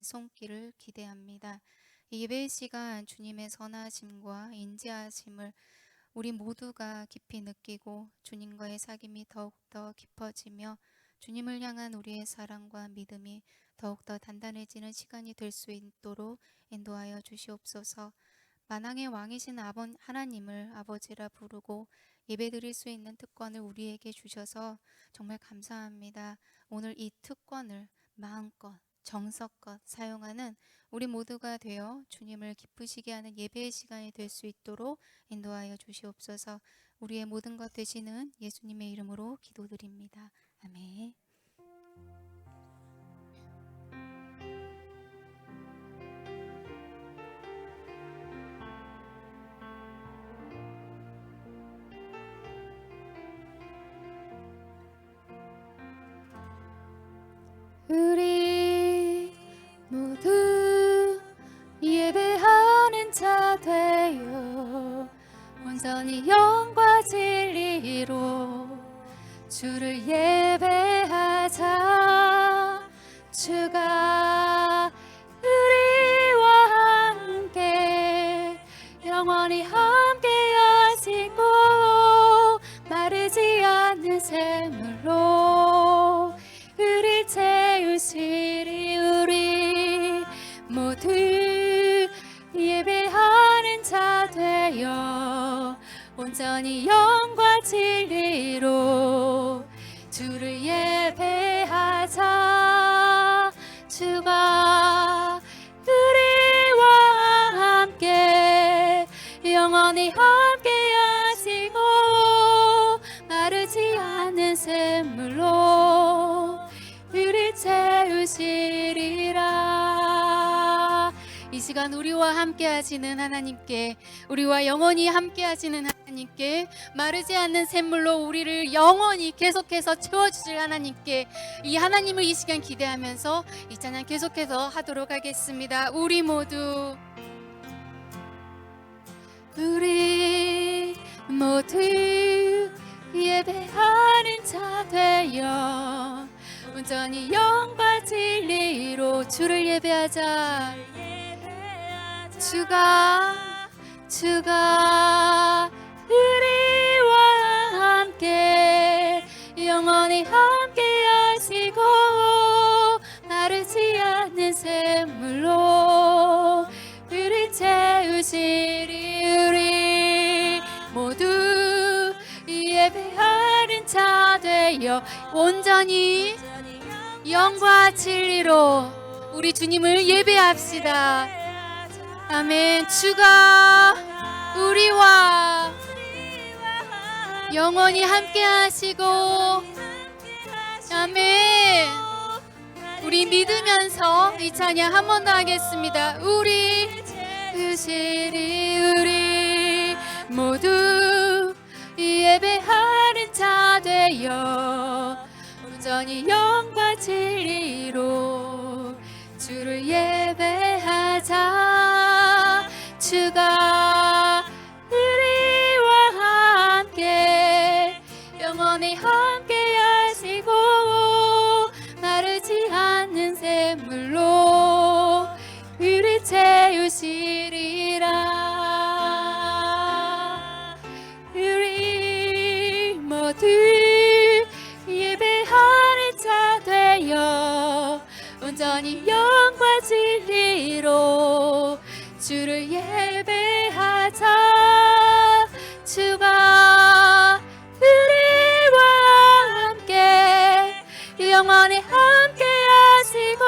손길을 기대합니다. 이 예배 시간 주님의 선하심과 인자하심을 우리 모두가 깊이 느끼고 주님과의 사귐이 더욱더 깊어지며 주님을 향한 우리의 사랑과 믿음이 더욱더 단단해지는 시간이 될 수 있도록 인도하여 주시옵소서. 만왕의 왕이신 하나님을 아버지라 부르고 예배드릴 수 있는 특권을 우리에게 주셔서 정말 감사합니다. 오늘 이 특권을 마음껏 정성껏 사용하는 우리 모두가 되어 주님을 기쁘시게 하는 예배의 시간이 될 수 있도록 인도하여 주시옵소서. 우리의 모든 것 되시는 예수님의 이름으로 기도드립니다. 아멘. 우리 모두 예배하는 자 되어 온전히 영과 진리로 주를 예배하자. 주가 우리와 함께 영원히 함께 하시고 마르지 않는 샘물로 우리 채우시리. 우리 모두 예배하는 자 되어 온전히 영과 진리로 주를 예배하자. 주가 우리와 함께 영원히 함께 하시고 마르지 않는 샘물로 우리 채우시리라. 이 시간 우리와 함께 하시는 하나님께, 우리와 영원히 함께 하시는 하나님께, 마르지 않는 샘물로 우리를 영원히 계속해서 채워주실 하나님께, 이 하나님을 이 시간 기대하면서 이 찬양 계속해서 하도록 하겠습니다. 우리 모두 예배하는 자 되어 온전히 영과 진리로 주를 예배하자. 주가 우리와 함께 영원히 함께 하시고 마르지 않는 샘물로 우리 채우시리. 우리 모두 예배하는 자 되어 온전히 영과 진리로 우리 주님을 예배합시다. 아멘. 주가 우리와 영원히 함께 하시고, 아멘. 우리 믿으면서 이 찬양 한 번 더 하겠습니다. 우리 모두 예배하는 자 되어 온전히 영과 진리로 주를 예배하자. 주가 우리와 함께 영원히 함께 하시고 마르지 않는 샘물로 우리 채우시리라. 우리 모두 예배하는 자 되어 온전히 영과 진리로 주를 예배하자. 주가 우리와 함께 영원히 함께 하시고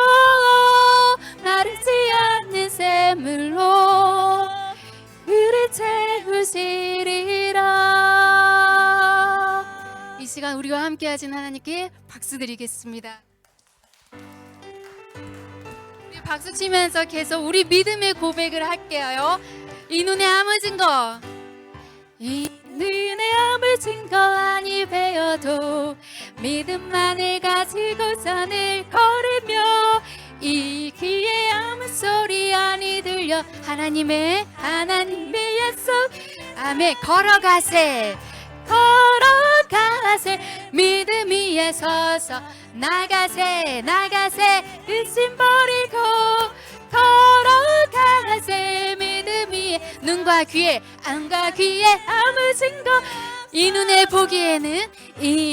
마르지 않는 샘물로 우리 채우시리라. 이 시간 우리와 함께 하신 하나님께 박수 드리겠습니다. 박수 치면서 계속 우리 믿음의 고백을 할게요. 이 눈에 아무 증거, 이 눈에 아무 증거 아니 배워도 믿음만을 가지고 산을 걸으며 이 귀에 아무 소리 아니 들려 하나님의 약속. 아멘. 걸어가세 믿음 위에 서서 나가세 의심 버리고 안과 귀에 아무 증거 이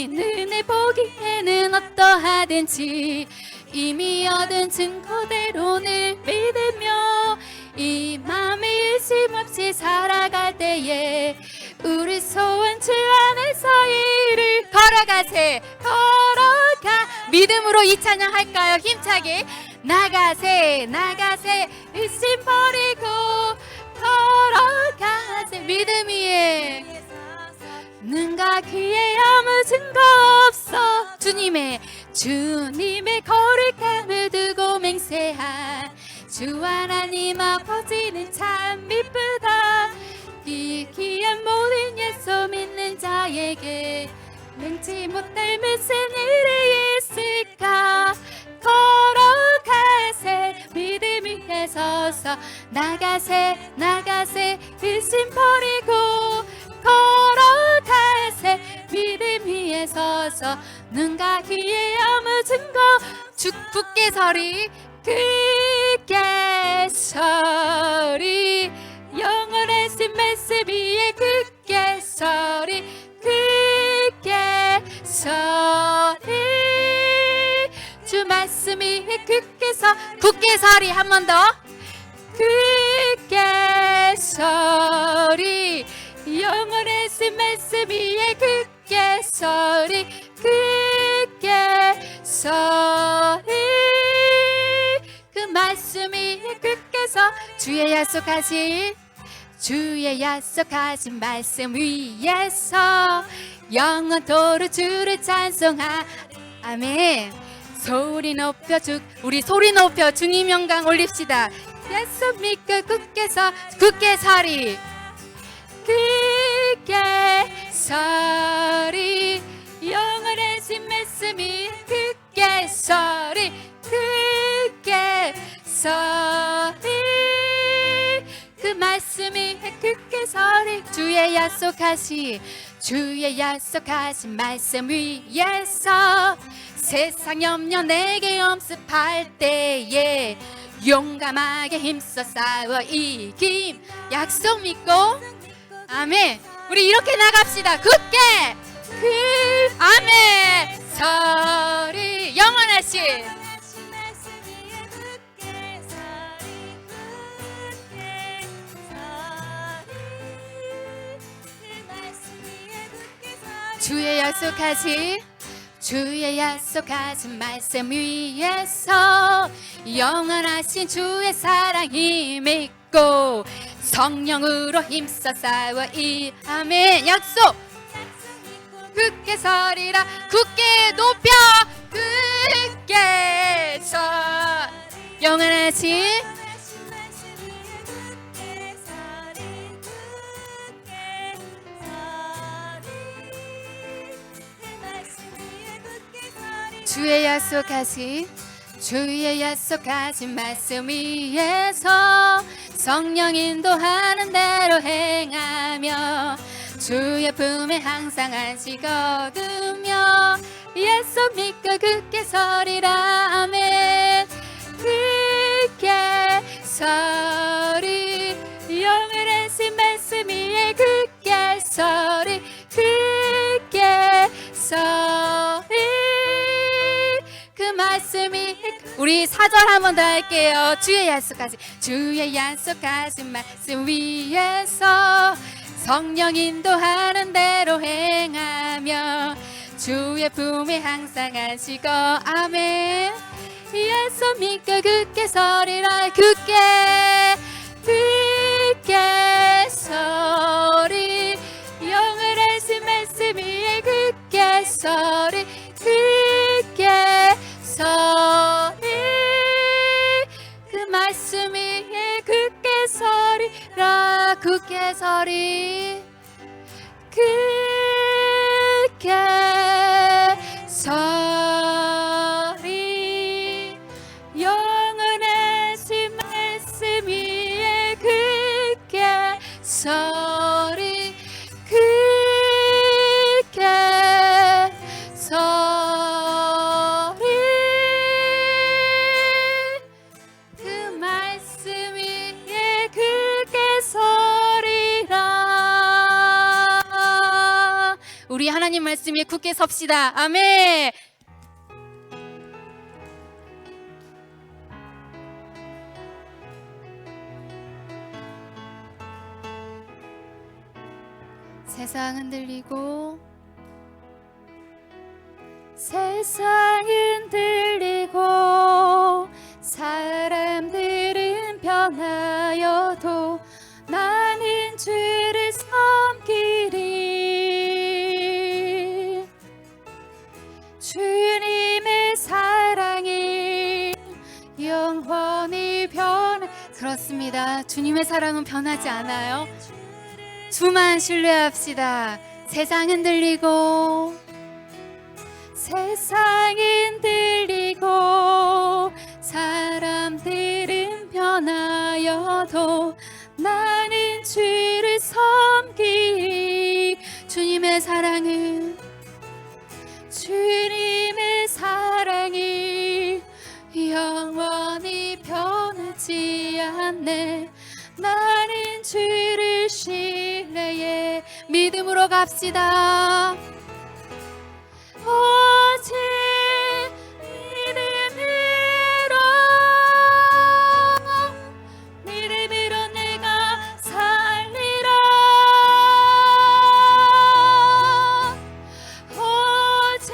눈에 보기에는 어떠하든지 이미 얻은 증거대로 늘 믿으며 이 맘에 의심 없이 살아갈 때에 우리 소원 주 안에서 이를 걸어가 믿음으로 이 찬양 할까요? 힘차게 나가세 의심 버리고 걸어가세 믿음 위에 눈과 귀에 아무 증거 없어 주님의 거룩함을 두고 맹세한 주 하나님 아버지는 참 미쁘다 이 귀한 모든 예수 믿는 자에게 맹지 못할 무슨 일이 있을까 걸어가세 믿음 위에 서서 나가세 의심 버리고 걸어가세 믿음 위에 서서 눈과 귀에 아무 증거 굳게 서리 굳게 서리 영원하신 말씀 위에 굳게 서리 굳게 서리 주 말씀 위에 굳게 서리 한 번 더 굳게 서리 영원하신 말씀 위에 굳게 서리 그 말씀 위에 굳게 서 주의 약속하신 말씀 위에서 영원토록 주를 아멘. 우리 소리 높여 주님 영광 올립시다. 예수 믿고 굳게 서리 영원하신 말씀이 굳게 서리 그 말씀이 굳게 서리 주의 약속하신 말씀 위에서 세상 염려 내게 엄습할 때에 용감하게 힘써 싸워 이김 약속 믿고 아멘. 우리 이렇게 나갑시다. 굳게 아멘 서리 영원하신 주의 약속하신 말씀 위에서 영원하신 주의 사랑이 믿고 성령으로 힘써 싸워 이 아멘 약속 굳게 서리라 굳게 높여 굳게 서 영원하신 주의 약속하신 말씀 위에서 성령 인도하는 대로 행하며 주의 품에 항상 안식 얻으며 예수 믿고 굳게 서리라 아멘 굳게 서리 영원하신 말씀 위에 굳게 서리 굳게 서리 그 말씀이 우리 4절 한 번 더 할게요. 주의 약속하신 말씀 위에서 성령 인도하는 대로 행하며 주의 품에 항상 안식어 아멘 예수 믿고 굳게 서리라 굳게 서리 영원하신 말씀 위에 굳게 서리 굳게 서리 그 말씀 위에 굳게 서리라 굳게 서리 굳게 서리 영원하신 말씀 위에 굳게 서리 굳게 서리 그 말씀 위에 굳게 서리 우리 하나님 말씀에 굳게 섭시다. 아멘. 세상 흔들리고 사람들은 변하여도 나는 주를 섬기리. 주님의 사랑이 영원히 그렇습니다. 주님의 사랑은 변하지 않아요. 주만 신뢰합시다. 세상 흔들리고 사람들은 변하여도 나는 주를 섬기리. 주님의 사랑이 영원히 변하지 않네. 나는 주를 신뢰해. 믿음으로 갑시다. 오직 믿음으로 내가 살리라. 오직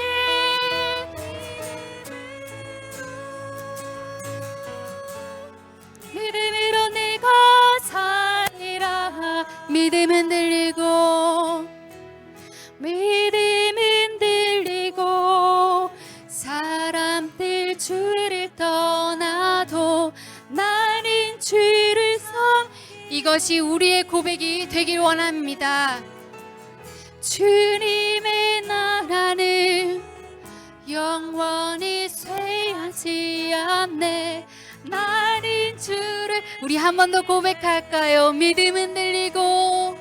믿음으로 내가 살리라. 믿음 흔들리고 사람들 주를 떠나도 나는 주를 이것이 우리의 고백이 되길 원합니다. 주님의 나라는 영원히 쇠하지 않네. 나는 주를 우리 한 번 더 고백할까요? 믿음 흔들리고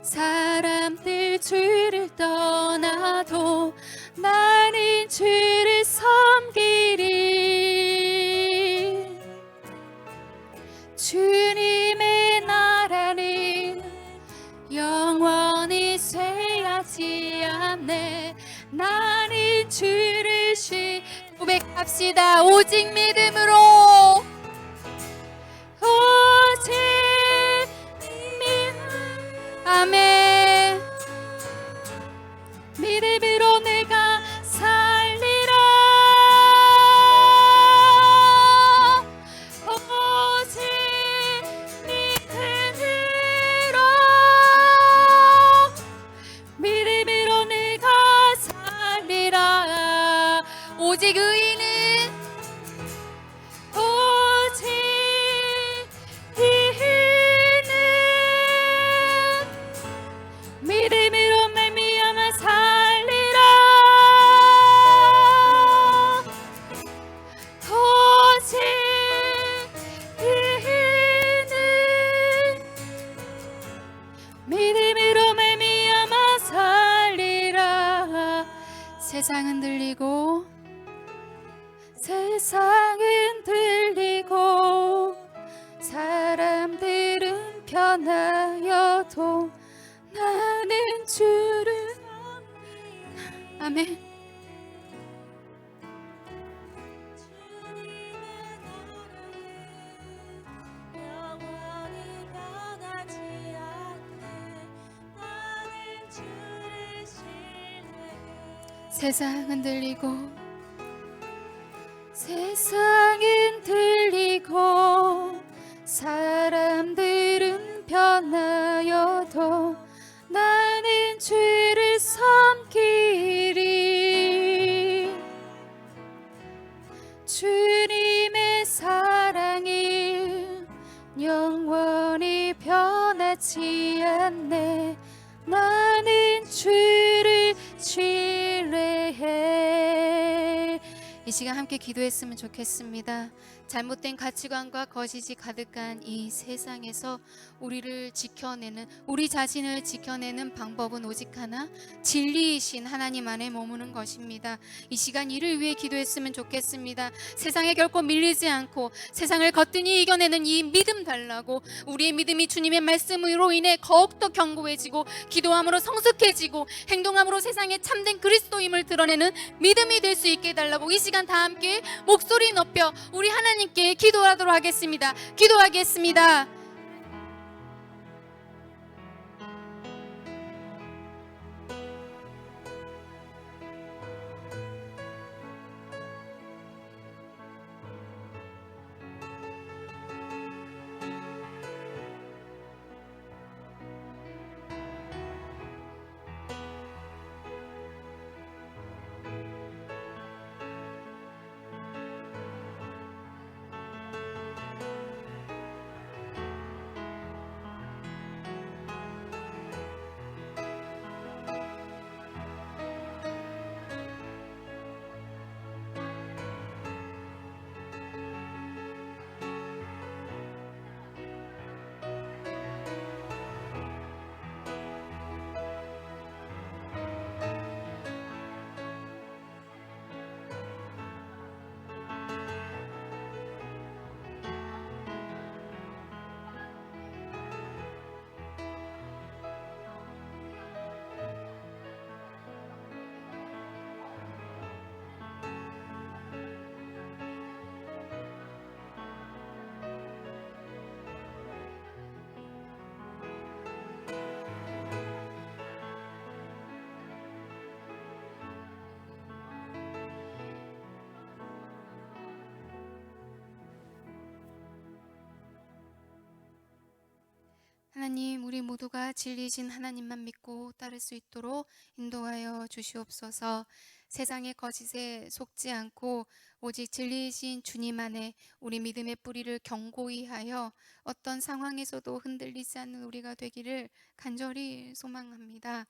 사람들 주를 떠나도 나는 주를 섬기리. 주님의 나라는 영원히 쇠하지 않네. 나는 주를 고백합시다. 오직 믿음으로 아멘. 믿음으로 내가 살리라. 오직 믿음으로 내가 살리라. 오직 의인은 믿음으로 말미암아 살리라. 오직 의인은 믿음으로 말미암아 살리라. 세상 흔들리고 사람들은 변하여도 나는 주를 아멘. 세상 흔들리고 사람들은 변하여도 나는 주를 섬기리. 주님의 사랑이 영원히 변하지 않네. 나는 주를 신뢰해. 이 시간 함께 기도했으면 좋겠습니다. 잘못된 가치관과 거짓이 가득한 이 세상에서 우리를 지켜내는, 우리 자신을 지켜내는 방법은 오직 하나, 진리이신 하나님 안에 머무는 것입니다. 이 시간 이를 위해 기도했으면 좋겠습니다. 세상에 결코 밀리지 않고 세상을 거뜬히 이겨내는 이 믿음 달라고, 우리의 믿음이 주님의 말씀으로 인해 더욱더 견고해지고 기도함으로 성숙해지고 행동함으로 세상에 참된 그리스도임을 드러내는 믿음이 될 수 있게 해달라고 이 시간 다 함께 목소리 높여 우리 하나님께 기도하도록 하겠습니다. 기도하겠습니다. 하나님, 우리 모두가 진리이신 하나님만 믿고 따를 수 있도록 인도하여 주시옵소서. 세상의 거짓에 속지 않고 오직 진리이신 주님 안에 우리 믿음의 뿌리를 견고히 하여 어떤 상황에서도 흔들리지 않는 우리가 되기를 간절히 소망합니다.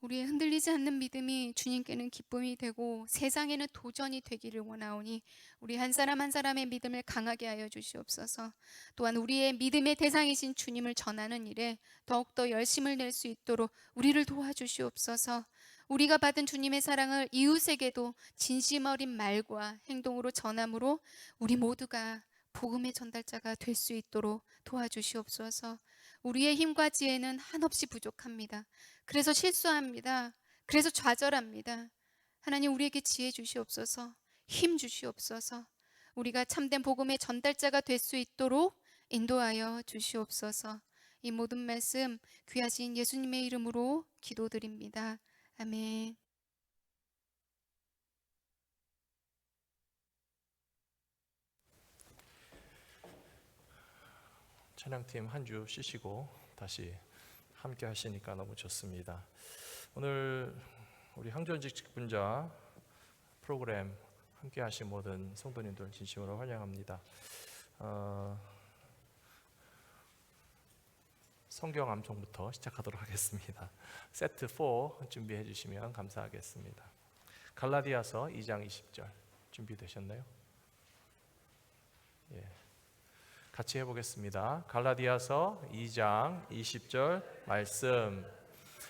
우리의 흔들리지 않는 믿음이 주님께는 기쁨이 되고 세상에는 도전이 되기를 원하오니 우리 한 사람 한 사람의 믿음을 강하게 하여 주시옵소서. 또한 우리의 믿음의 대상이신 주님을 전하는 일에 더욱더 열심을 낼 수 있도록 우리를 도와주시옵소서. 우리가 받은 주님의 사랑을 이웃에게도 진심 어린 말과 행동으로 전함으로 우리 모두가 복음의 전달자가 될 수 있도록 도와주시옵소서. 우리의 힘과 지혜는 한없이 부족합니다. 그래서 실수합니다. 그래서 좌절합니다. 하나님, 우리에게 지혜 주시옵소서. 힘 주시옵소서. 우리가 참된 복음의 전달자가 될 수 있도록 인도하여 주시옵소서. 이 모든 말씀 귀하신 예수님의 이름으로 기도드립니다. 아멘. 찬양팀 한 주 쉬시고 다시 함께 하시니까 너무 좋습니다. 오늘 우리 항전직 직분자 프로그램 함께 하신 모든 성도님들 진심으로 환영합니다. 성경 암송부터 시작하도록 하겠습니다. 세트 4 준비해 주시면 감사하겠습니다. 갈라디아서 2장 20절 준비되셨나요? 예. 같이 해보겠습니다. 갈라디아서 2장 20절 말씀.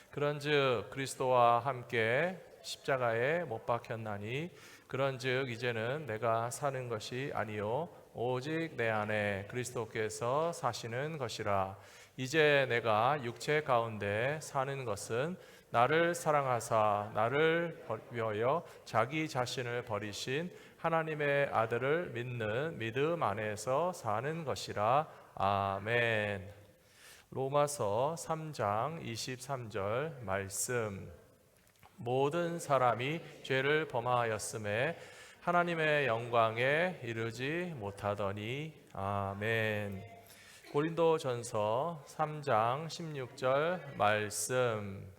그런즉 그리스도와 함께 십자가에 못 박혔나니 그런즉 이제는 내가 사는 것이 아니요 오직 내 안에 그리스도께서 사시는 것이라. 이제 내가 육체 가운데 사는 것은 나를 사랑하사 나를 위하여 자기 자신을 버리신 하나님의 아들을 믿는 믿음 안에서 사는 것이라. 아멘. 로마서 3장 23절 말씀. 모든 사람이 죄를 범하였음에 하나님의 영광에 이르지 못하더니. 아멘. 고린도전서 3장 16절 말씀.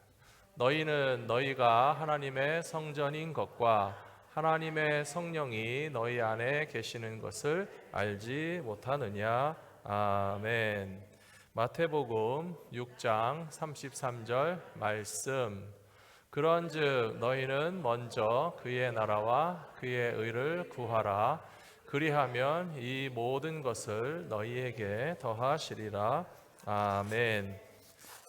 너희는 너희가 하나님의 성전인 것과 하나님의 성령이 너희 안에 계시는 것을 알지 못하느냐. 아멘. 마태복음 6장 33절 말씀. 그런즉 너희는 먼저 그의 나라와 그의 의를 구하라. 그리하면 이 모든 것을 너희에게 더하시리라. 아멘.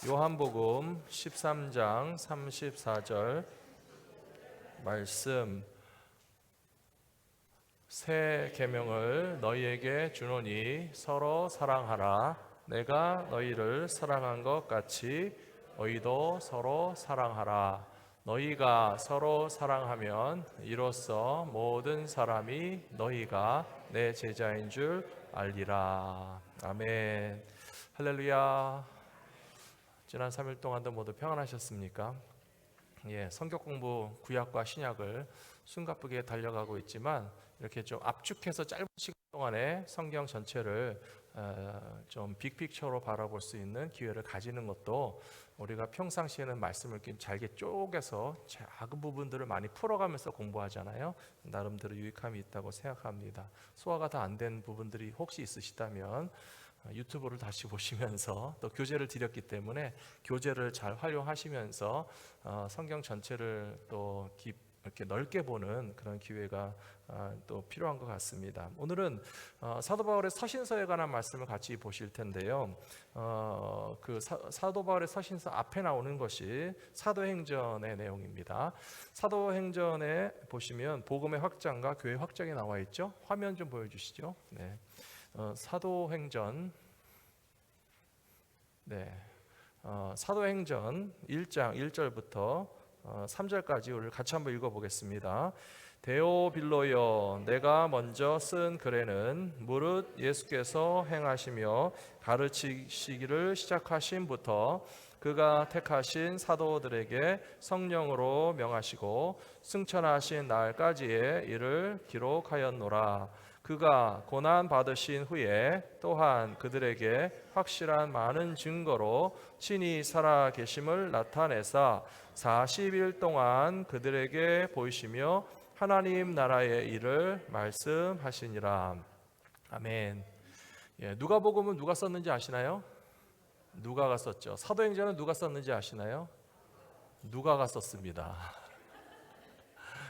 요한복음 13장 34절 말씀. 새 계명을 너희에게 주노니 서로 사랑하라. 내가 너희를 사랑한 것 같이 너희도 서로 사랑하라. 너희가 서로 사랑하면 이로써 모든 사람이 너희가 내 제자인 줄 알리라. 아멘. 할렐루야. 지난 3일 동안도 모두 평안하셨습니까? 성경 공부 구약과 신약을 숨가쁘게 달려가고 있지만 이렇게 좀 압축해서 짧은 시간 동안에 성경 전체를 좀 빅픽처로 바라볼 수 있는 기회를 가지는 것도 우리가 평상시에는 말씀을 잘게 쪼개서 작은 부분들을 많이 풀어가면서 공부하잖아요. 나름대로 유익함이 있다고 생각합니다. 소화가 다 안 된 부분들이 혹시 있으시다면 유튜브를 다시 보시면서 또 교재를 드렸기 때문에 교재를 잘 활용하시면서 성경 전체를 또 이렇게 넓게 보는 그런 기회가 또 필요한 것 같습니다. 오늘은 사도 바울의 서신서에 관한 말씀을 같이 보실 텐데요. 그 사도 바울의 서신서 앞에 나오는 것이 사도행전의 내용입니다. 사도행전에 보시면 복음의 확장과 교회 확장이 나와 있죠. 화면 좀 보여주시죠. 네. 사도행전 사도행전 1장 1절부터 3절까지 우리 같이 한번 읽어보겠습니다. 데오빌로여, 내가 먼저 쓴 글에는 무릇 예수께서 행하시며 가르치시기를 시작하심부터 그가 택하신 사도들에게 성령으로 명하시고 승천하신 날까지의 일을 기록하였노라. 그가 고난 받으신 후에 또한 그들에게 확실한 많은 증거로 친히 살아 계심을 나타내사 40일 동안 그들에게 보이시며 하나님 나라의 일을 말씀하시니라. 아멘. 누가복음은 누가 썼는지 아시나요? 누가가 썼죠. 사도행전은 누가 썼는지 아시나요? 누가가 썼습니다.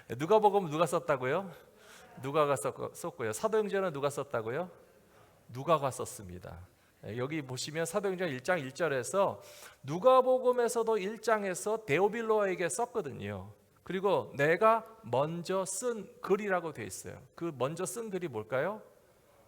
누가복음은 누가 썼다고요? 누가가 썼고요. 사도행전은 누가 썼다고요? 누가가 썼습니다. 여기 보시면 사도행전 1장 1절에서 누가복음에서도 1장에서 데오빌로에게 썼거든요. 그리고 내가 먼저 쓴 글이라고 되어 있어요. 그 먼저 쓴 글이 뭘까요?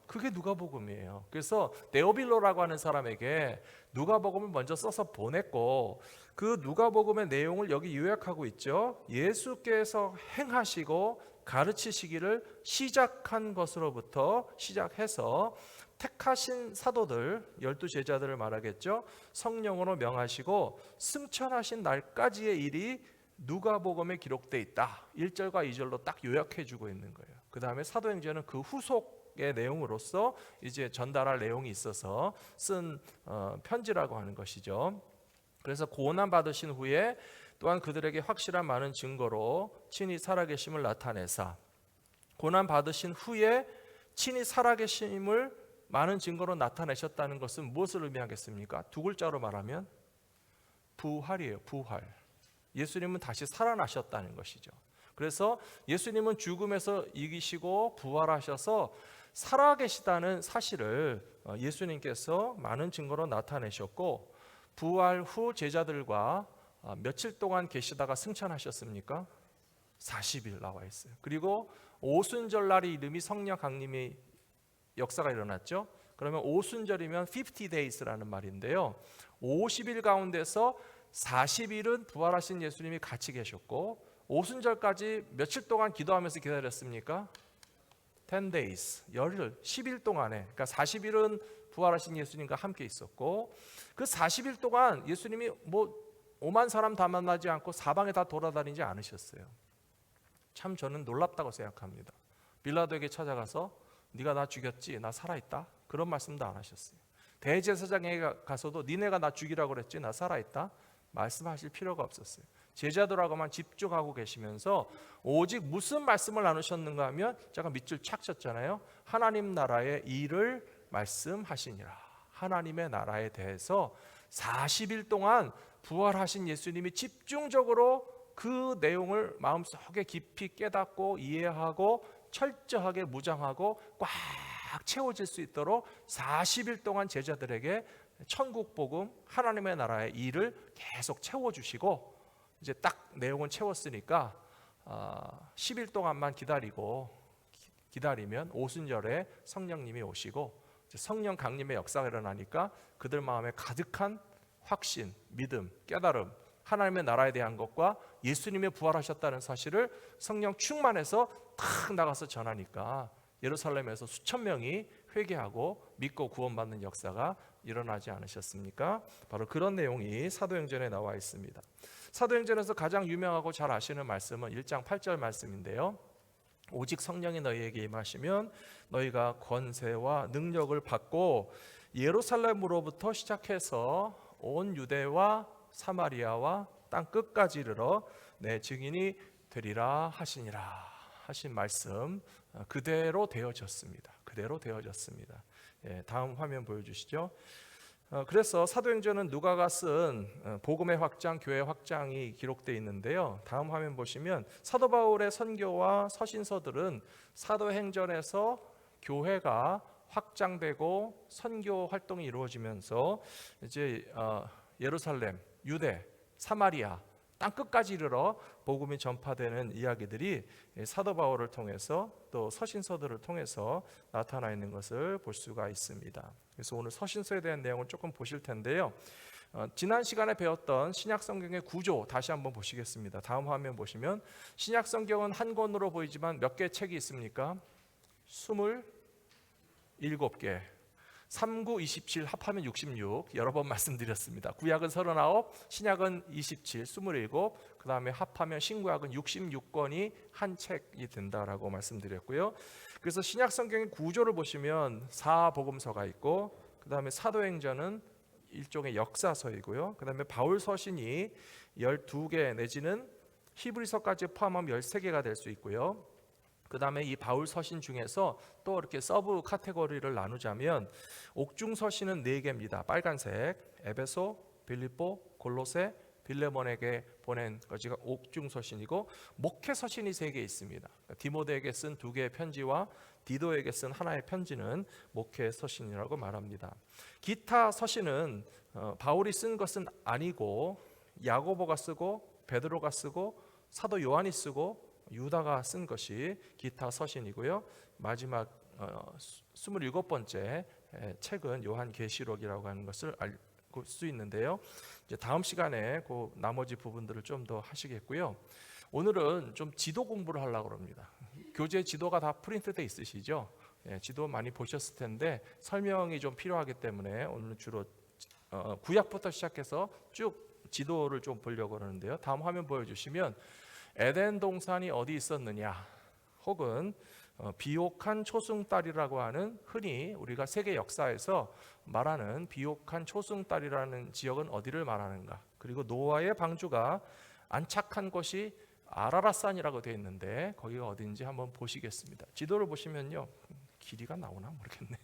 그게 누가복음이에요. 그래서 데오빌로라고 하는 사람에게 누가복음을 먼저 써서 보냈고 그 누가복음의 내용을 여기 요약하고 있죠. 예수께서 행하시고 가르치시기를 시작한 것으로부터 시작해서 택하신 사도들 12제자들을 말하겠죠. 성령으로 명하시고 승천하신 날까지의 일이 누가복음에 기록되어 있다. 1절과 2절로 딱 요약해 주고 있는 거예요. 그 다음에 사도행전은 그 후속의 내용으로서 이제 전달할 내용이 있어서 쓴 편지라고 하는 것이죠. 그래서 고난 받으신 후에 또한 그들에게 확실한 많은 증거로 친히 살아계심을 나타내사, 고난 받으신 후에 친히 살아계심을 많은 증거로 나타내셨다는 것은 무엇을 의미하겠습니까? 두 글자로 말하면 부활이에요. 부활. 예수님은 다시 살아나셨다는 것이죠. 그래서 예수님은 죽음에서 이기시고 부활하셔서 살아계시다는 사실을 예수님께서 많은 증거로 나타내셨고, 부활 후 제자들과 며칠 동안 계시다가 승천하셨습니까? 40일 나와 있어요. 그리고 오순절날이 이름이 성령 강림의 역사가 일어났죠. 그러면 오순절이면 50 days라는 말인데요. 50일 가운데서 40일은 부활하신 예수님이 같이 계셨고, 오순절까지 며칠 동안 기도하면서 기다렸습니까? 10 days, 열흘, 10일 동안에, 그러니까 40일은 부활하신 예수님과 함께 있었고, 그 40일 동안 예수님이 5만 사람 다 만나지 않고 사방에 다 돌아다니지 않으셨어요. 참 저는 놀랍다고 생각합니다. 빌라도에게 찾아가서 네가 나 죽였지, 나 살아있다, 그런 말씀도 안 하셨어요. 대제사장에게 가서도 니네가 나 죽이라고 그랬지, 나 살아있다, 말씀하실 필요가 없었어요. 제자들하고만 집중하고 계시면서 오직 무슨 말씀을 나누셨는가 하면, 제가 밑줄 착 쳤잖아요. 하나님 나라의 일을 말씀하시니라. 하나님의 나라에 대해서 40일 동안 부활하신 예수님이 집중적으로 그 내용을 마음속에 깊이 깨닫고 이해하고 철저하게 무장하고 꽉 채워질 수 있도록 40일 동안 제자들에게 천국 복음, 하나님의 나라의 일을 계속 채워주시고, 이제 딱 내용은 채웠으니까 10일 동안만 기다리면 오순절에 성령님이 오시고 성령 강림의 역사가 일어나니까 그들 마음에 가득한 확신, 믿음, 깨달음, 하나님의 나라에 대한 것과 예수님이 부활하셨다는 사실을 성령 충만해서 탁 나가서 전하니까 예루살렘에서 수천 명이 회개하고 믿고 구원받는 역사가 일어나지 않으셨습니까? 바로 그런 내용이 사도행전에 나와 있습니다. 사도행전에서 가장 유명하고 잘 아시는 말씀은 1장 8절 말씀인데요. 오직 성령이 너희에게 임하시면 너희가 권세와 능력을 받고 예루살렘으로부터 시작해서 온 유대와 사마리아와 땅 끝까지 이르러 내 증인이 되리라 하시니라 하신 말씀 그대로 되어졌습니다. 그대로 되어졌습니다. 다음 화면 보여주시죠. 그래서 사도행전은 누가가 쓴 복음의 확장, 교회 확장이 기록되어 있는데요. 다음 화면 보시면 사도 바울의 선교와 서신서들은 사도행전에서 교회가 확장되고 선교 활동이 이루어지면서 이제 예루살렘, 유대, 사마리아 땅 끝까지 이르러 복음이 전파되는 이야기들이 사도 바울을 통해서 또 서신서들을 통해서 나타나 있는 것을 볼 수가 있습니다. 그래서 오늘 서신서에 대한 내용을 조금 보실 텐데요. 지난 시간에 배웠던 신약 성경의 구조 다시 한번 보시겠습니다. 다음 화면 보시면 신약 성경은 한 권으로 보이지만 몇 개의 책이 있습니까? 27개. 3, 9, 27 합하면 66 여러 번 말씀드렸습니다. 구약은 39, 신약은 27, 27, 그 다음에 합하면 신구약은 66권이 한 책이 된다라고 말씀드렸고요. 그래서 신약 성경의 구조를 보시면 사복음서가 있고, 그 다음에 사도행전은 일종의 역사서이고요. 그 다음에 바울 서신이 12개 내지는 히브리서까지 포함하면 13개가 될 수 있고요. 그 다음에 이 바울 서신 중에서 또 이렇게 서브 카테고리를 나누자면 옥중 서신은 4개입니다. 빨간색, 에베소, 빌립보, 골로새, 빌레몬에게 보낸 것이 옥중 서신이고, 목회 서신이 3개 있습니다. 디모데에게 쓴 2개의 편지와 디도에게 쓴 하나의 편지는 목회 서신이라고 말합니다. 기타 서신은 바울이 쓴 것은 아니고 야고보가 쓰고 베드로가 쓰고 사도 요한이 쓰고 유다가 쓴 것이 기타 서신이고요. 마지막 27번째 책은 요한계시록이라고 하는 것을 알고 수 있는데요. 이제 다음 시간에 그 나머지 부분들을 좀 더 하시겠고요. 오늘은 좀 지도 공부를 하려고 합니다. 교재 지도가 다 프린트돼 있으시죠? 지도 많이 보셨을 텐데 설명이 좀 필요하기 때문에 오늘 주로 구약부터 시작해서 쭉 지도를 좀 보려고 하는데요. 다음 화면 보여주시면 에덴 동산이 어디 있었느냐, 혹은 비옥한 초승달이라고 하는, 흔히 우리가 세계 역사에서 말하는 비옥한 초승달이라는 지역은 어디를 말하는가, 그리고 노아의 방주가 안착한 곳이 아라랏산이라고 되어 있는데 거기가 어딘지 한번 보시겠습니다. 지도를 보시면요, 길이가 나오나 모르겠네.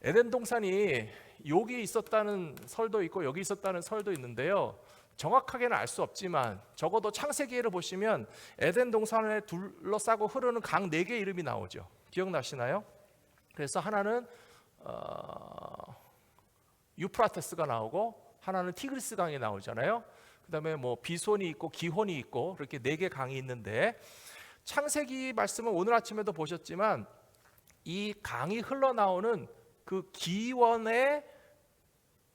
에덴 동산이 여기 있었다는 설도 있고 여기 있었다는 설도 있는데요. 정확하게는 알 수 없지만 적어도 창세기를 보시면 에덴 동산을 둘러싸고 흐르는 강 4개 이름이 나오죠. 기억나시나요? 그래서 하나는 유프라테스가 나오고 하나는 티그리스 강이 나오잖아요. 그 다음에 뭐 비손이 있고 기혼이 있고 그렇게 4개 강이 있는데, 창세기 말씀은 오늘 아침에도 보셨지만 이 강이 흘러나오는 그 기원에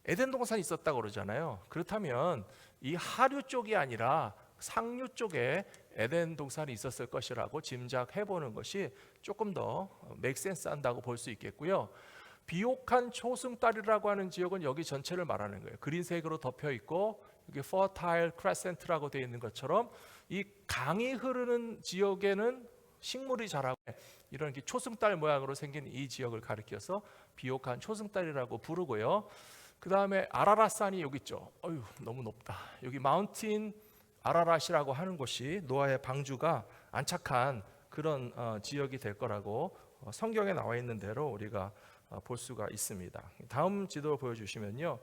에덴 동산이 있었다고 그러잖아요. 그렇다면 이 하류 쪽이 아니라 상류 쪽에 에덴 동산이 있었을 것이라고 짐작해 보는 것이 조금 더 맥센스 한다고 볼 수 있겠고요. 비옥한 초승달이라고 하는 지역은 여기 전체를 말하는 거예요. 그린색으로 덮여 있고 여기 Fertile Crescent라고 되어 있는 것처럼 이 강이 흐르는 지역에는 식물이 자라고, 이런 초승달 모양으로 생긴 이 지역을 가리켜서 비옥한 초승달이라고 부르고요. 그 다음에 아라랏산이 여기 있죠. 너무 높다. 여기 마운틴 아라랏이라고 하는 곳이 노아의 방주가 안착한 그런 지역이 될 거라고 성경에 나와 있는 대로 우리가 볼 수가 있습니다. 다음 지도를 보여주시면요,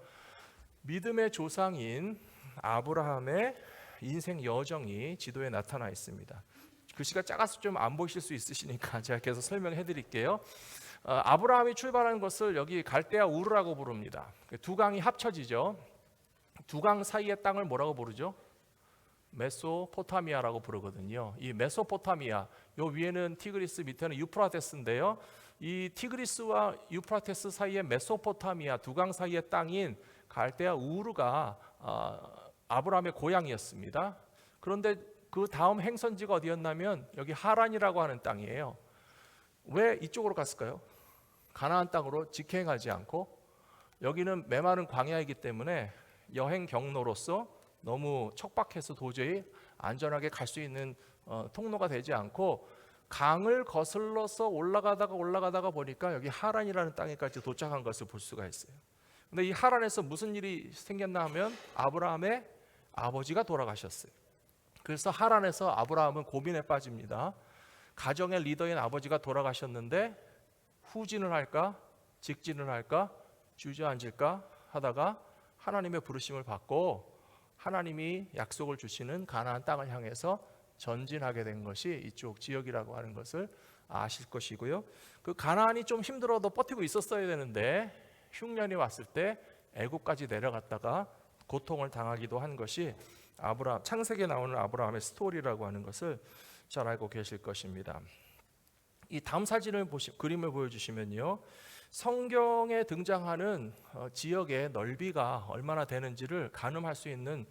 믿음의 조상인 아브라함의 인생 여정이 지도에 나타나 있습니다. 글씨가 작아서 좀 안 보이실 수 있으시니까 제가 계속 설명해 드릴게요. 아브라함이 출발한 것을 여기 갈대아 우르라고 부릅니다. 두 강이 합쳐지죠. 두 강 사이의 땅을 뭐라고 부르죠? 메소포타미아라고 부르거든요. 이 메소포타미아, 요 위에는 티그리스, 밑에는 유프라테스인데요. 이 티그리스와 유프라테스 사이의 메소포타미아 두 강 사이의 땅인 갈대아 우르가 아브라함의 고향이었습니다. 그런데 그 다음 행선지가 어디였냐면 여기 하란이라고 하는 땅이에요. 왜 이쪽으로 갔을까요? 가나안 땅으로 직행하지 않고, 여기는 메마른 광야이기 때문에 여행 경로로서 너무 척박해서 도저히 안전하게 갈 수 있는 통로가 되지 않고, 강을 거슬러서 올라가다가 보니까 여기 하란이라는 땅에까지 도착한 것을 볼 수가 있어요. 근데 이 하란에서 무슨 일이 생겼나 하면 아브라함의 아버지가 돌아가셨어요. 그래서 하란에서 아브라함은 고민에 빠집니다. 가정의 리더인 아버지가 돌아가셨는데 후진을 할까, 직진을 할까, 주저앉을까 하다가 하나님의 부르심을 받고 하나님이 약속을 주시는 가나안 땅을 향해서 전진하게 된 것이 이쪽 지역이라고 하는 것을 아실 것이고요. 그 가나안이 좀 힘들어도 버티고 있었어야 되는데 흉년이 왔을 때 애국까지 내려갔다가 고통을 당하기도 한 것이 아브라함, 창세기에 나오는 아브라함의 스토리라고 하는 것을 잘 알고 계실 것입니다. 이 다음 사진을 그림을 보여주시면요, 성경에 등장하는 지역의 넓이가 얼마나 되는지를 가늠할 수 있는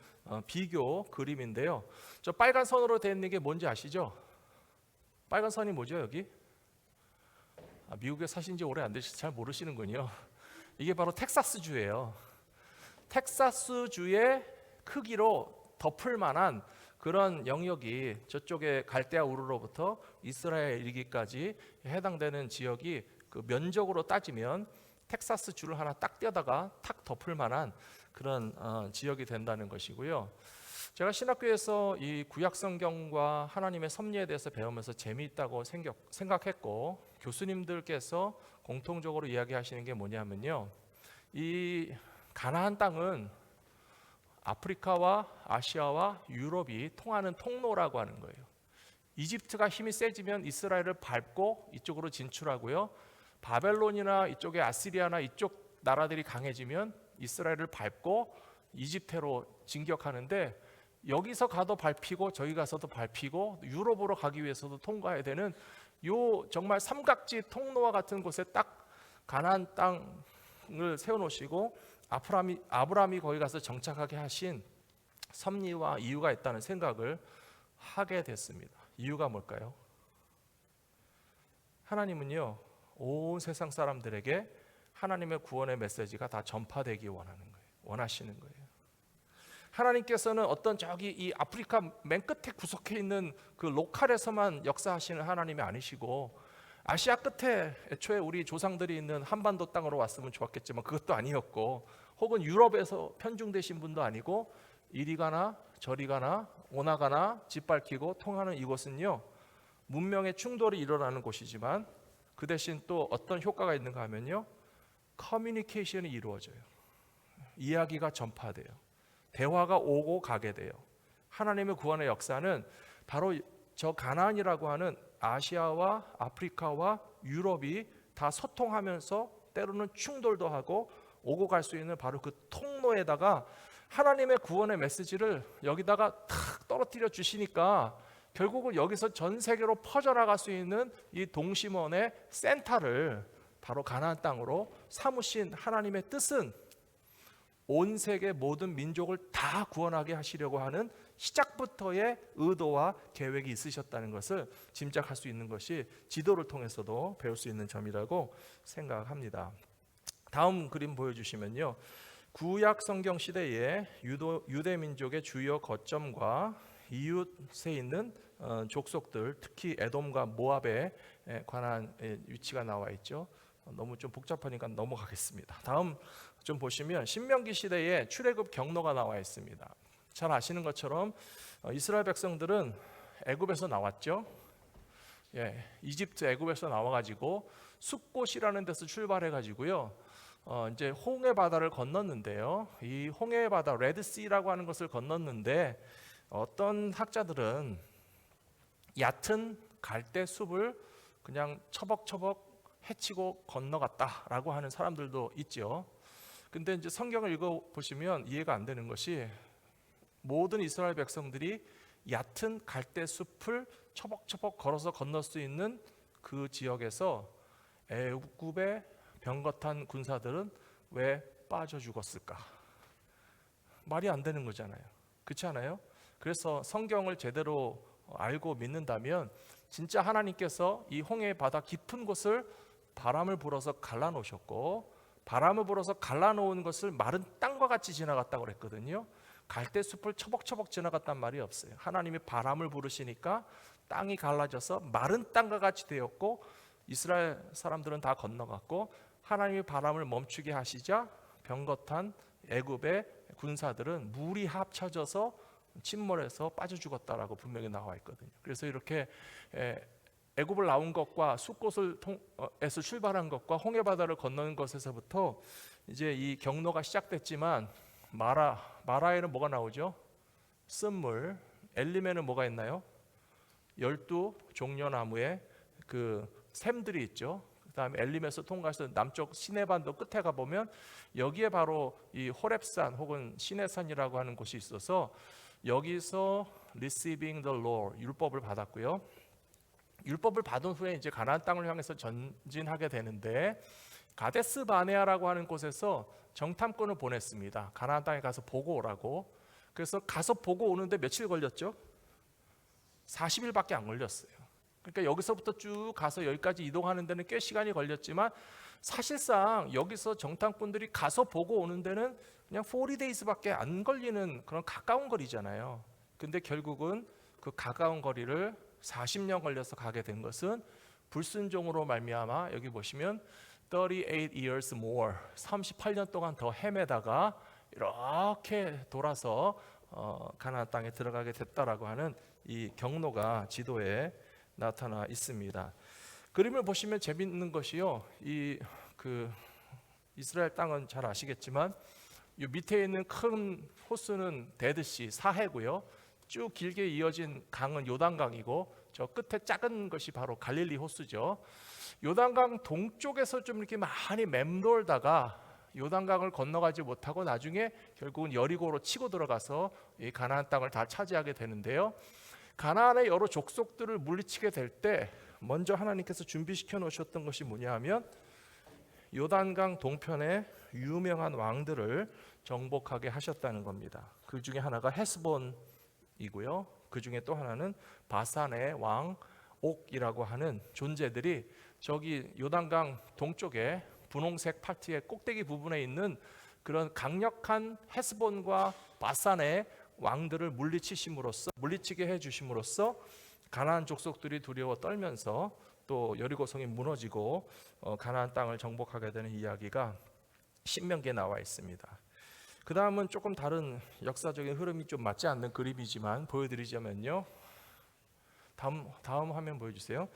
비교 그림인데요. 저 빨간 선으로 되어 있는 게 뭔지 아시죠? 빨간 선이 뭐죠, 여기? 미국에 사신 지 오래 안 되셔서 잘 모르시는군요. 이게 바로 텍사스주예요. 텍사스주의 크기로 덮을 만한 그런 영역이 저쪽에 갈대아 우르로부터 이스라엘 이르기까지 해당되는 지역이 그 면적으로 따지면 텍사스 주를 하나 딱 떼다가 탁 덮을 만한 그런 지역이 된다는 것이고요. 제가 신학교에서 이 구약 성경과 하나님의 섭리에 대해서 배우면서 재미있다고 생각했고, 교수님들께서 공통적으로 이야기하시는 게 뭐냐면요, 이 가나안 땅은 아프리카와 아시아와 유럽이 통하는 통로라고 하는 거예요. 이집트가 힘이 세지면 이스라엘을 밟고 이쪽으로 진출하고요, 바벨론이나 이쪽에 아시리아나 이쪽 나라들이 강해지면 이스라엘을 밟고 이집트로 진격하는데, 여기서 가도 밟히고 저기 가서도 밟히고 유럽으로 가기 위해서도 통과해야 되는 요 정말 삼각지 통로와 같은 곳에 딱 가나안 땅을 세워놓으시고 아브라함이 거기 가서 정착하게 하신 섭리와 이유가 있다는 생각을 하게 됐습니다. 이유가 뭘까요? 하나님은요, 온 세상 사람들에게 하나님의 구원의 메시지가 다 전파되기 원하시는 거예요. 하나님께서는 어떤 저기 이 아프리카 맨 끝에 구석에 있는 그 로컬에서만 역사하시는 하나님이 아니시고, 아시아 끝에 애초에 우리 조상들이 있는 한반도 땅으로 왔으면 좋았겠지만 그것도 아니었고, 혹은 유럽에서 편중되신 분도 아니고, 이리 가나 저리 가나 오나 가나 짓밟히고 통하는 이곳은요, 문명의 충돌이 일어나는 곳이지만 그 대신 또 어떤 효과가 있는가 하면요, 커뮤니케이션이 이루어져요. 이야기가 전파돼요. 대화가 오고 가게 돼요. 하나님의 구원의 역사는 바로 저 가나안이라고 하는 아시아와 아프리카와 유럽이 다 소통하면서 때로는 충돌도 하고 오고 갈 수 있는 바로 그 통로에다가 하나님의 구원의 메시지를 여기다가 탁 떨어뜨려 주시니까, 결국은 여기서 전 세계로 퍼져나갈 수 있는 이 동심원의 센터를 바로 가나안 땅으로 삼으신 하나님의 뜻은 온 세계 모든 민족을 다 구원하게 하시려고 하는 시작부터의 의도와 계획이 있으셨다는 것을 짐작할 수 있는 것이 지도를 통해서도 배울 수 있는 점이라고 생각합니다. 다음 그림 보여주시면요, 구약 성경 시대의 유대 민족의 주요 거점과 이웃에 있는 족속들, 특히 에돔과 모압에 관한 위치가 나와 있죠. 너무 좀 복잡하니까 넘어가겠습니다. 다음 좀 보시면 신명기 시대에 출애굽 경로가 나와 있습니다. 잘 아시는 것처럼 이스라엘 백성들은 애굽에서 나왔죠. 이집트 애굽에서 나와가지고 숫곳이라는 데서 출발해가지고요, 이제 홍해 바다를 건넜는데요. 이 홍해 바다 레드시라고 하는 것을 건넜는데 어떤 학자들은 얕은 갈대 숲을 그냥 처벅처벅 헤치고 건너갔다라고 하는 사람들도 있죠. 근데 이제 성경을 읽어 보시면 이해가 안 되는 것이 모든 이스라엘 백성들이 얕은 갈대 숲을 처벅처벅 걸어서 건널 수 있는 그 지역에서 애굽의 병거탄 군사들은 왜 빠져 죽었을까? 말이 안 되는 거잖아요. 그렇지 않아요? 그래서 성경을 제대로 알고 믿는다면 진짜 하나님께서 이 홍해 바다 깊은 곳을 바람을 불어서 갈라놓으셨고, 바람을 불어서 갈라놓은 것을 마른 땅과 같이 지나갔다고 그랬거든요. 갈대숲을 처벅처벅 지나갔단 말이 없어요. 하나님이 바람을 부르시니까 땅이 갈라져서 마른 땅과 같이 되었고, 이스라엘 사람들은 다 건너갔고, 하나님이 바람을 멈추게 하시자 병거탄 애굽의 군사들은 물이 합쳐져서 침몰해서 빠져 죽었다라고 분명히 나와 있거든요. 그래서 이렇게 애굽을 나온 것과 숫곳에서 출발한 것과 홍해 바다를 건너는 것에서부터 이제 이 경로가 시작됐지만, 마라에는 뭐가 나오죠? 쓴물. 엘림에는 뭐가 있나요? 12종려나무의 그 샘들이 있죠. 그다음에 엘림에서 통과해서 남쪽 시내반도 끝에 가 보면 여기에 바로 이 호렙산 혹은 시내산이라고 하는 곳이 있어서 여기서 receiving the law, 율법을 받았고요. 율법을 받은 후에 이제 가나안 땅을 향해서 전진하게 되는데, 가데스 바네아라고 하는 곳에서 정탐꾼을 보냈습니다. 가나안 땅에 가서 보고 오라고. 그래서 가서 보고 오는데 며칠 걸렸죠? 40일밖에 안 걸렸어요. 그러니까 여기서부터 쭉 가서 여기까지 이동하는 데는 꽤 시간이 걸렸지만, 사실상 여기서 정탐꾼들이 가서 보고 오는 데는 그냥 40days밖에 안 걸리는 그런 가까운 거리잖아요. 근데 결국은 그 가까운 거리를 40년 걸려서 가게 된 것은 불순종으로 말미암아, 여기 보시면 38 years more, 38년 동안 더 헤매다가 이렇게 돌아서 가나안 땅에 들어가게 됐다라고 하는 이 경로가 지도에 나타나 있습니다. 그림을 보시면 재밌는 것이요, 이스라엘 땅은 잘 아시겠지만 이 밑에 있는 큰 호수는 데드시, 사해고요. 쭉 길게 이어진 강은 요단강이고, 저 끝에 작은 것이 바로 갈릴리 호수죠. 요단강 동쪽에서 좀 이렇게 많이 맴돌다가 요단강을 건너가지 못하고 나중에 결국은 여리고로 치고 들어가서 이 가나안 땅을 다 차지하게 되는데요. 가나안의 여러 족속들을 물리치게 될 때 먼저 하나님께서 준비시켜 놓으셨던 것이 뭐냐 하면, 요단강 동편의 유명한 왕들을 정복하게 하셨다는 겁니다. 그 중에 하나가 헤스본이고요. 그 중에 또 하나는 바산의 왕 옥이라고 하는 존재들이 저기 요단강 동쪽에 분홍색 파티의 꼭대기 부분에 있는 그런 강력한 헤스본과 바산의 왕들을 물리치게 해주심으로써 가나안 족속들이 두려워 떨면서 또 여리고성이 무너지고 가나안 땅을 정복하게 되는 이야기가 신명기에 나와 있습니다. 그 다음은 조금 다른 역사적인 흐름이 좀 맞지 않는 그림이지만 보여드리자면요, 다음 화면 보여주세요.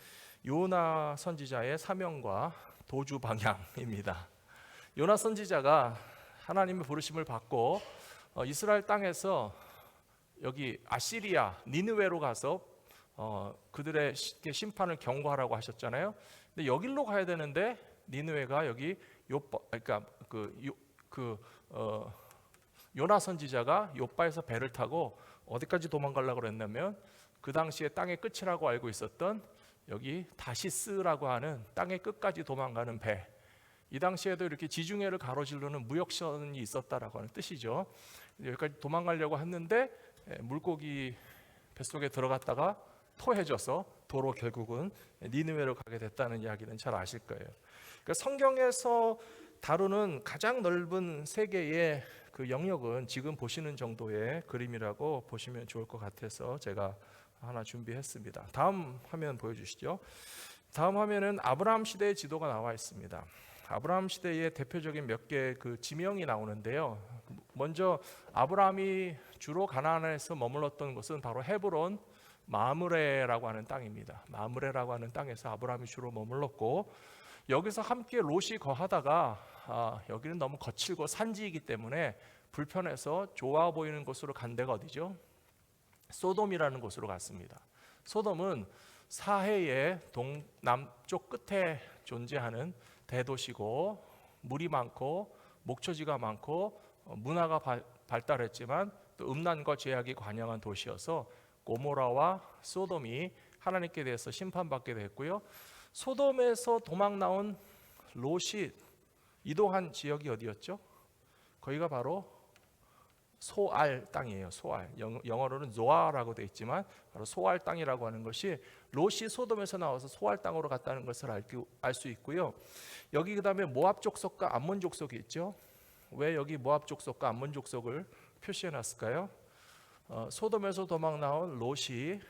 요나 선지자의 사명과 도주 방향입니다. 요나 선지자가 하나님의 부르심을 받고 이스라엘 땅에서 여기 아시리아 니느웨로 가서 그들의 심판을 경고하라고 하셨잖아요. 근데 여기로 가야 되는데 니느웨가 여기 요나 선지자가 요바에서 배를 타고 어디까지 도망가려고 그랬냐면, 그 당시에 땅의 끝이라고 알고 있었던 여기 다시스라고 하는 땅의 끝까지 도망가는 배, 이 당시에도 이렇게 지중해를 가로지르는 무역선이 있었다라고 하는 뜻이죠. 여기까지 도망가려고 했는데 물고기 뱃속에 들어갔다가 토해져서 도로 결국은 니느웨로 가게 됐다는 이야기는 잘 아실 거예요. 그러니까 성경에서 다루는 가장 넓은 세계의 그 영역은 지금 보시는 정도의 그림이라고 보시면 좋을 것 같아서 제가 하나 준비했습니다. 다음 화면 보여주시죠. 다음 화면은 아브라함 시대의 지도가 나와 있습니다. 아브라함 시대의 대표적인 몇 개의 그 지명이 나오는데요. 먼저 아브라함이 주로 가나안에서 머물렀던 곳은 바로 헤브론 마므레라고 하는 땅입니다. 마므레라고 하는 땅에서 아브라함이 주로 머물렀고, 여기서 함께 롯이 거하다가 여기는 너무 거칠고 산지이기 때문에 불편해서 좋아 보이는 곳으로 간 데가 어디죠? 소돔이라는 곳으로 갔습니다. 소돔은 사해의 동남쪽 끝에 존재하는 대도시고 물이 많고 목초지가 많고 문화가 발달했지만 또 음란과 죄악이 관영한 도시여서 고모라와 소돔이 하나님께 대해서 심판받게 됐고요. 소돔에서 도망 나온 롯이 이동한 지역이 어디였죠? 거기가 바로 소알 땅이에요. 소알. 영어로는 조아라고 되어 있지만 바로 소알 땅이라고 하는 것이 롯이 소돔에서 나와서 소알 땅으로 갔다는 것을 알 수 있고요. 여기 그다음에 모압 족속과 암몬 족속이 있죠. 왜 여기 모압 족속과 암몬 족속을 표시해 놨을까요? 소돔에서 도망 나온 롯의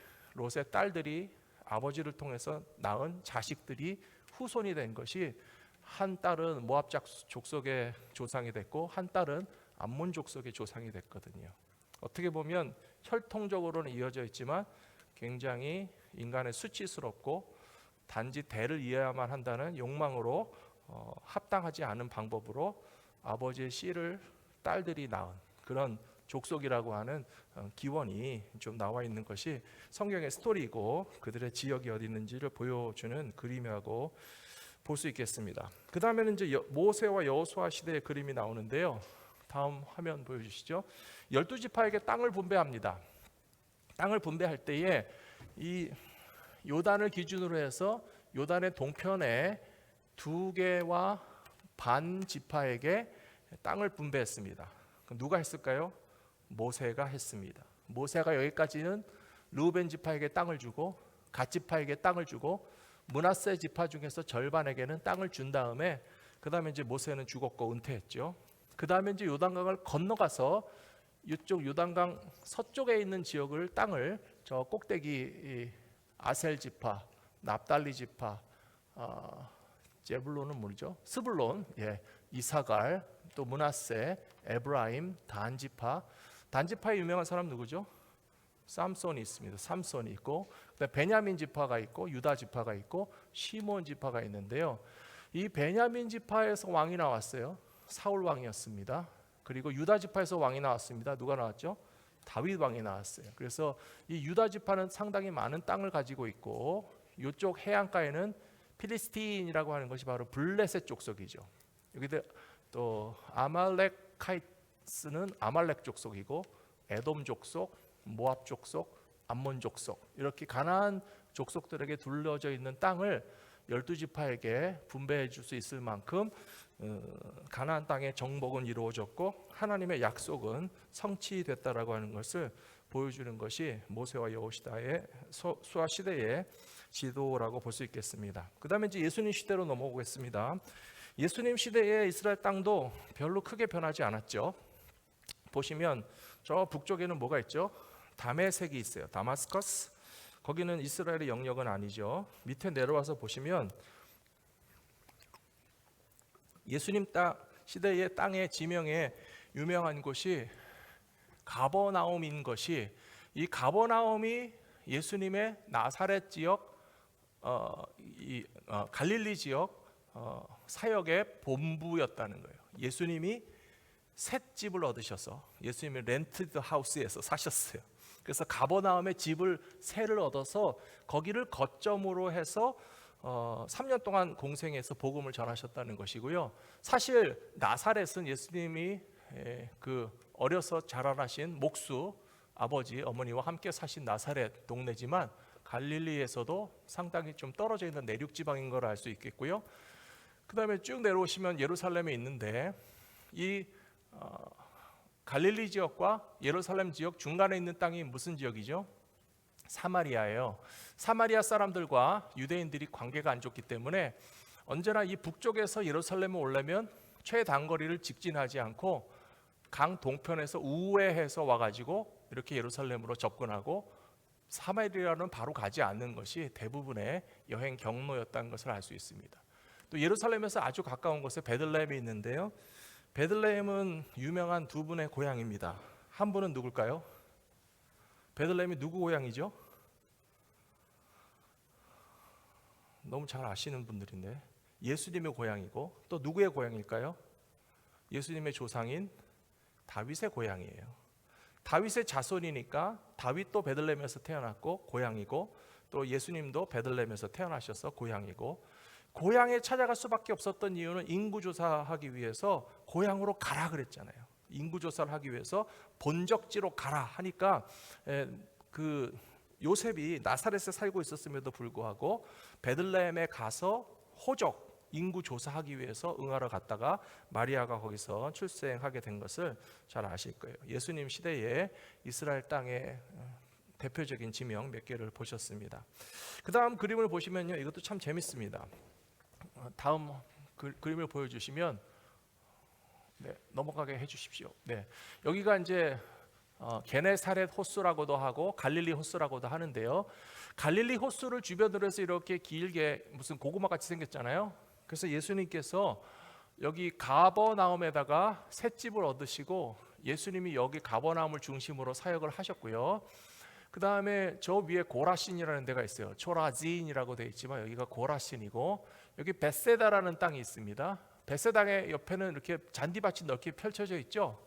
딸들이 아버지를 통해서 낳은 자식들이 후손이 된 것이 한 딸은 모압 족속의 조상이 됐고 한 딸은 암몬 족속의 조상이 됐거든요. 어떻게 보면 혈통적으로는 이어져 있지만 굉장히 인간의 수치스럽고 단지 대를 이어야만 한다는 욕망으로 합당하지 않은 방법으로 아버지의 씨를 딸들이 낳은 그런 족속이라고 하는 기원이 좀 나와 있는 것이 성경의 스토리이고 그들의 지역이 어디 있는지를 보여주는 그림이라고 볼 수 있겠습니다. 그 다음에는 이제 모세와 여호수아 시대의 그림이 나오는데요. 다음 화면 보여주시죠. 12지파에게 땅을 분배합니다. 땅을 분배할 때에 이 요단을 기준으로 해서 요단의 동편에 2개와 반 지파에게 땅을 분배했습니다. 누가 했을까요? 모세가 했습니다. 모세가 여기까지는 르우벤 지파에게 땅을 주고 갓 지파에게 땅을 주고 므낫세 지파 중에서 절반에게는 땅을 준 다음에 그 다음에 이제 모세는 죽었고 은퇴했죠. 그 다음에 이제 요단강을 건너가서 이쪽 요단강 서쪽에 있는 지역을 땅을 저 꼭대기 아셀 지파, 납달리 지파, 제블론은 뭐죠? 스불론, 이사갈, 또 므낫세, 에브라임, 단 지파에 유명한 사람 누구죠? 삼손이 있습니다. 삼손이 있고 베냐민 지파가 있고 유다 지파가 있고 시몬 지파가 있는데요. 이 베냐민 지파에서 왕이 나왔어요. 사울 왕이었습니다. 그리고 유다 지파에서 왕이 나왔습니다. 누가 나왔죠? 다윗 왕이 나왔어요. 그래서 이 유다 지파는 상당히 많은 땅을 가지고 있고 이쪽 해안가에는 필리스틴이라고 하는 것이 바로 블레셋 족속이죠. 여기도 또 아말렉카이스는 아말렉 족속이고 에돔 족속, 모압 족속, 암몬 족속 이렇게 가나안 족속들에게 둘러져 있는 땅을 12지파에게 분배해 줄 수 있을 만큼 가나안 땅의 정복은 이루어졌고 하나님의 약속은 성취됐다라고 하는 것을 보여주는 것이 모세와 여호수아 시대의 지도라고 볼 수 있겠습니다. 그 다음에 이제 예수님 시대로 넘어오겠습니다. 예수님 시대의 이스라엘 땅도 별로 크게 변하지 않았죠. 보시면 저 북쪽에는 뭐가 있죠? 다메섹이 있어요. 다마스커스. 거기는 이스라엘의 영역은 아니죠. 밑에 내려와서 보시면 예수님 시대의 땅의 지명에 유명한 곳이 가버나움인 것이 이 가버나움이 예수님의 나사렛 지역, 갈릴리 지역 사역의 본부였다는 거예요. 예수님이 새 집을 얻으셔서 예수님이 렌트드 하우스에서 사셨어요. 그래서 가버나움에 집을 새를 얻어서 거기를 거점으로 해서 3년 동안 공생해서 복음을 전하셨다는 것이고요. 사실 나사렛은 예수님이 그 어려서 자라나신 목수 아버지 어머니와 함께 사신 나사렛 동네지만 갈릴리에서도 상당히 좀 떨어져 있는 내륙 지방인 걸 알 수 있겠고요. 그 다음에 쭉 내려오시면 예루살렘에 있는데 이 갈릴리 지역과 예루살렘 지역 중간에 있는 땅이 무슨 지역이죠? 사마리아예요. 사마리아 사람들과 유대인들이 관계가 안 좋기 때문에 언제나 이 북쪽에서 예루살렘에 오려면 최단거리를 직진하지 않고 강 동편에서 우회해서 와가지고 이렇게 예루살렘으로 접근하고 사마리아는 바로 가지 않는 것이 대부분의 여행 경로였다는 것을 알 수 있습니다. 또 예루살렘에서 아주 가까운 곳에 베들레헴이 있는데요. 베들레헴은 유명한 두 분의 고향입니다. 한 분은 누굴까요? 베들레헴이 누구 고향이죠? 너무 잘 아시는 분들인데 예수님의 고향이고 또 누구의 고향일까요? 예수님의 조상인 다윗의 고향이에요. 다윗의 자손이니까 다윗도 베들레헴에서 태어났고 고향이고, 또 예수님도 베들레헴에서 태어나셔서 고향이고, 고향에 찾아갈 수밖에 없었던 이유는 인구조사하기 위해서 고향으로 가라 그랬잖아요. 인구조사를 하기 위해서 본적지로 가라 하니까 그 요셉이 나사렛에 살고 있었음에도 불구하고 베들레헴에 가서 호적 인구 조사하기 위해서 응하러 갔다가 마리아가 거기서 출생하게 된 것을 잘 아실 거예요. 예수님 시대에 이스라엘 땅의 대표적인 지명 몇 개를 보셨습니다. 그 다음 그림을 보시면요, 이것도 참 재밌습니다. 다음 그림을 보여주시면, 네, 넘어가게 해주십시오. 네, 여기가 이제 게네사렛 호수라고도 하고 갈릴리 호수라고도 하는데요. 갈릴리 호수를 주변으로 해서 이렇게 길게 무슨 고구마 같이 생겼잖아요. 그래서 예수님께서 여기 가버나움에다가 셋집을 얻으시고 예수님이 여기 가버나움을 중심으로 사역을 하셨고요. 그 다음에 저 위에 고라신이라는 데가 있어요. 초라진이라고 되어 있지만 여기가 고라신이고, 여기 벳세다라는 땅이 있습니다. 벳세다의 옆에는 이렇게 잔디밭이 넓게 펼쳐져 있죠.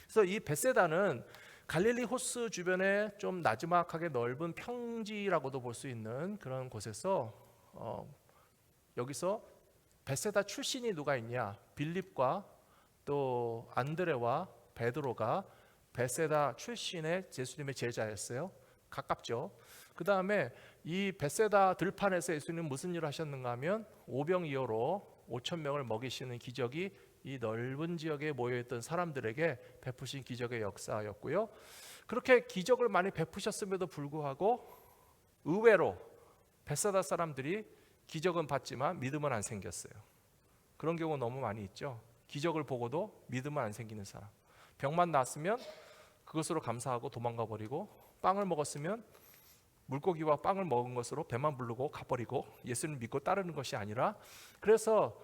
그래서 이 벳세다는 갈릴리 호수 주변에 좀 나지막하게 넓은 평지라고도 볼 수 있는 그런 곳에서 여기서 벳세다 출신이 누가 있냐? 빌립과 또 안드레와 베드로가 벳세다 출신의 예수님의 제자였어요. 가깝죠. 그 다음에 이 벳세다 들판에서 예수님은 무슨 일을 하셨는가 하면 오병이어로 5천 명을 먹이시는 기적이 이 넓은 지역에 모여있던 사람들에게 베푸신 기적의 역사였고요. 그렇게 기적을 많이 베푸셨음에도 불구하고 의외로 벳세다 사람들이 기적은 봤지만 믿음은 안 생겼어요. 그런 경우 너무 많이 있죠. 기적을 보고도 믿음은 안 생기는 사람. 병만 났으면 그것으로 감사하고 도망가 버리고, 빵을 먹었으면 물고기와 빵을 먹은 것으로 배만 부르고 가버리고 예수님 믿고 따르는 것이 아니라, 그래서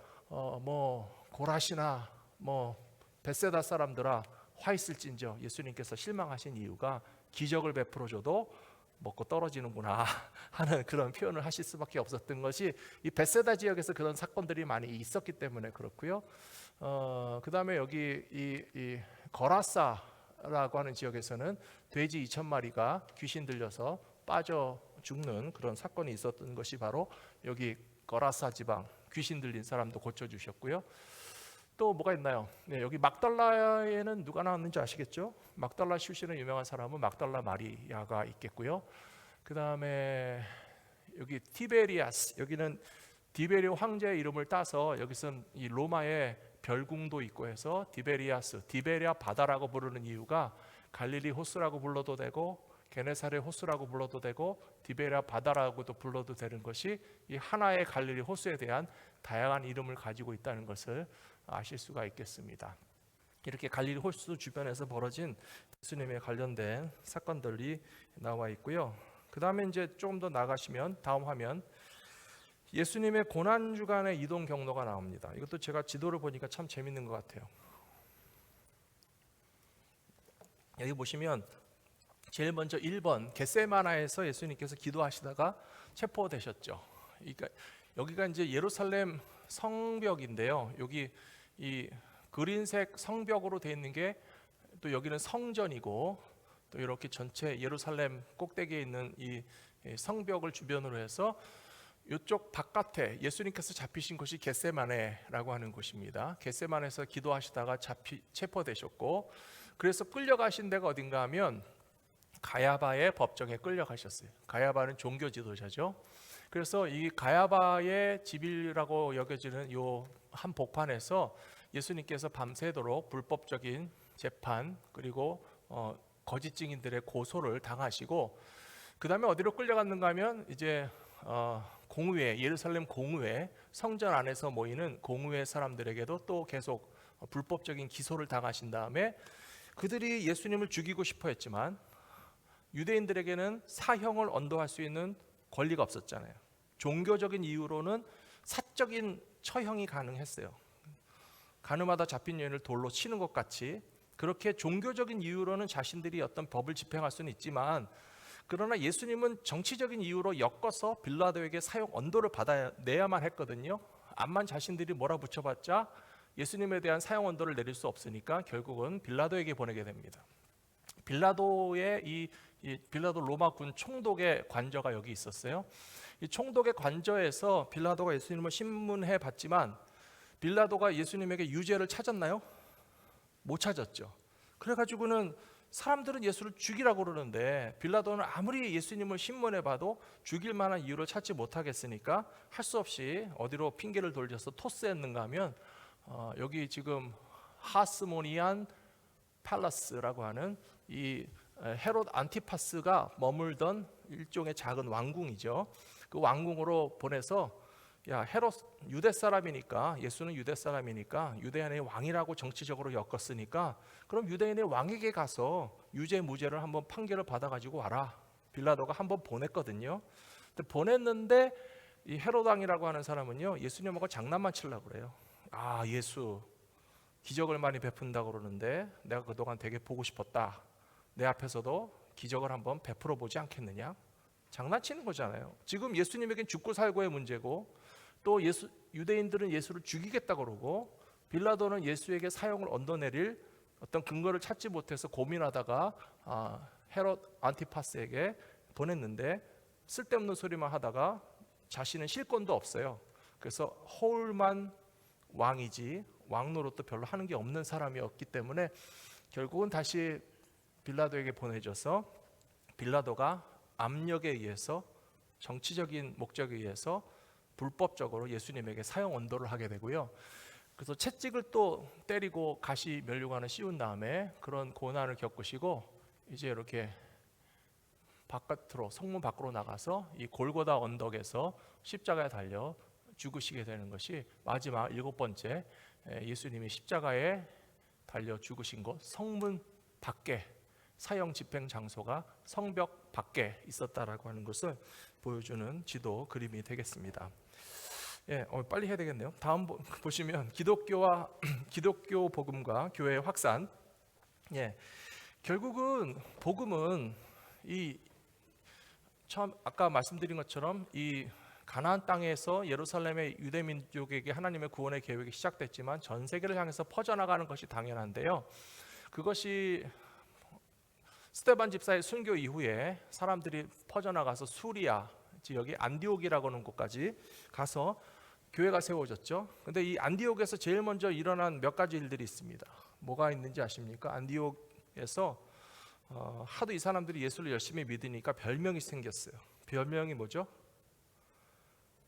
고라시나 벳세다 사람들아 화 있을진저 예수님께서 실망하신 이유가 기적을 베풀어줘도 먹고 떨어지는구나 하는 그런 표현을 하실 수밖에 없었던 것이 이 벳세다 지역에서 그런 사건들이 많이 있었기 때문에 그렇고요. 그 다음에 여기 이 거라사라고 하는 지역에서는 돼지 2,000마리가 귀신 들려서 빠져 죽는 그런 사건이 있었던 것이 바로 여기 거라사 지방, 귀신 들린 사람도 고쳐주셨고요. 또 뭐가 있나요? 네, 여기 막달라에는 누가 나왔는지 아시겠죠? 막달라 출신의 유명한 사람은 막달라 마리아가 있겠고요. 그 다음에 여기 티베리아스, 여기는 디베리오 황제의 이름을 따서 여기선 이 로마의 별궁도 있고 해서 디베리아스, 디베리아 바다라고 부르는 이유가 갈릴리 호수라고 불러도 되고 게네사렛 호수라고 불러도 되고 디베리아 바다라고도 불러도 되는 것이 이 하나의 갈릴리 호수에 대한 다양한 이름을 가지고 있다는 것을 아실 수가 있겠습니다. 이렇게 갈릴리 호수 주변에서 벌어진 예수님에 관련된 사건들이 나와 있고요. 그 다음에 이제 조금 더 나가시면 다음 화면, 예수님의 고난 주간의 이동 경로가 나옵니다. 이것도 제가 지도를 보니까 참 재밌는 것 같아요. 여기 보시면 제일 먼저 1번 겟세마나에서 예수님께서 기도하시다가 체포되셨죠. 그러니까 여기가 이제 예루살렘 성벽인데요. 여기 이 그린색 성벽으로 되어 있는 게 또 여기는 성전이고, 또 이렇게 전체 예루살렘 꼭대기에 있는 이 성벽을 주변으로 해서 이쪽 바깥에 예수님께서 잡히신 곳이 겟세마네라고 하는 곳입니다. 겟세마네에서 기도하시다가 체포되셨고, 그래서 끌려가신 데가 어딘가 하면 가야바의 법정에 끌려가셨어요. 가야바는 종교 지도자죠. 그래서 이 가야바의 집이라고 여겨지는 요 한 복판에서 예수님께서 밤새도록 불법적인 재판 그리고 거짓 증인들의 고소를 당하시고, 그 다음에 어디로 끌려갔는가 하면 이제 공의회, 예루살렘 공의회, 성전 안에서 모이는 공의회 사람들에게도 또 계속 불법적인 기소를 당하신 다음에, 그들이 예수님을 죽이고 싶어 했지만 유대인들에게는 사형을 언도할 수 있는 권리가 없었잖아요. 종교적인 이유로는 사적인 처형이 가능했어요. 가늠하다 잡힌 여인을 돌로 치는 것 같이 그렇게 종교적인 이유로는 자신들이 어떤 법을 집행할 수는 있지만, 그러나 예수님은 정치적인 이유로 엮어서 빌라도에게 사형 언도를 받아내야만 했거든요. 암만 자신들이 몰아붙여봤자 예수님에 대한 사형 언도를 내릴 수 없으니까 결국은 빌라도에게 보내게 됩니다. 빌라도의 이 빌라도 로마군 총독의 관저가 여기 있었어요. 이 총독의 관저에서 빌라도가 예수님을 신문해 봤지만 빌라도가 예수님에게 유죄를 찾았나요? 못 찾았죠. 그래가지고는 사람들은 예수를 죽이라고 그러는데 빌라도는 아무리 예수님을 신문해 봐도 죽일 만한 이유를 찾지 못하겠으니까 할 수 없이 어디로 핑계를 돌려서 토스했는가 하면 여기 지금 하스모니안 팔라스라고 하는 이 헤롯 안티파스가 머물던 일종의 작은 왕궁이죠. 그 왕궁으로 보내서 야, 헤롯 유대 사람이니까, 예수는 유대 사람이니까 유대인의 왕이라고 정치적으로 엮었으니까 그럼 유대인의 왕에게 가서 유죄 무죄를 한번 판결을 받아가지고 와라. 빌라도가 한번 보냈거든요. 근데 보냈는데 이 헤롯 왕이라고 하는 사람은요, 예수님하고 장난만 치려고 그래요. 아, 예수 기적을 많이 베푼다고 그러는데 내가 그동안 되게 보고 싶었다. 내 앞에서도 기적을 한번 베풀어 보지 않겠느냐? 장난치는 거잖아요. 지금 예수님에겐 죽고 살고의 문제고, 또 유대인들은 예수를 죽이겠다고 그러고, 빌라도는 예수에게 사형을 얻어내릴 어떤 근거를 찾지 못해서 고민하다가 헤롯 안티파스에게 보냈는데 쓸데없는 소리만 하다가 자신은 실권도 없어요. 그래서 허울만 왕이지 왕 노릇도 별로 하는 게 없는 사람이었기 때문에 결국은 다시 빌라도에게 보내져서 빌라도가 압력에 의해서, 정치적인 목적에 의해서 불법적으로 예수님에게 사형 언도를 하게 되고요. 그래서 채찍을 또 때리고 가시 면류관을 씌운 다음에 그런 고난을 겪으시고 이제 이렇게 바깥으로, 성문 밖으로 나가서 이 골고다 언덕에서 십자가에 달려 죽으시게 되는 것이 마지막 7번째 예수님이 십자가에 달려 죽으신 곳, 성문 밖에, 사형 집행 장소가 성벽 밖에 있었다라고 하는 것을 보여주는 지도 그림이 되겠습니다. 빨리 해야 되겠네요. 다음 보시면 기독교 복음과 교회의 확산. 결국은 복음은 처음 아까 말씀드린 것처럼 이 가나안 땅에서 예루살렘의 유대 민족에게 하나님의 구원의 계획이 시작됐지만 전 세계를 향해서 퍼져나가는 것이 당연한데요. 그것이 스데반 집사의 순교 이후에 사람들이 퍼져나가서 수리아 지역의 안디옥이라고 하는 곳까지 가서 교회가 세워졌죠. 근데 이 안디옥에서 제일 먼저 일어난 몇 가지 일들이 있습니다. 뭐가 있는지 아십니까? 안디옥에서 하도 이 사람들이 예수를 열심히 믿으니까 별명이 생겼어요. 별명이 뭐죠?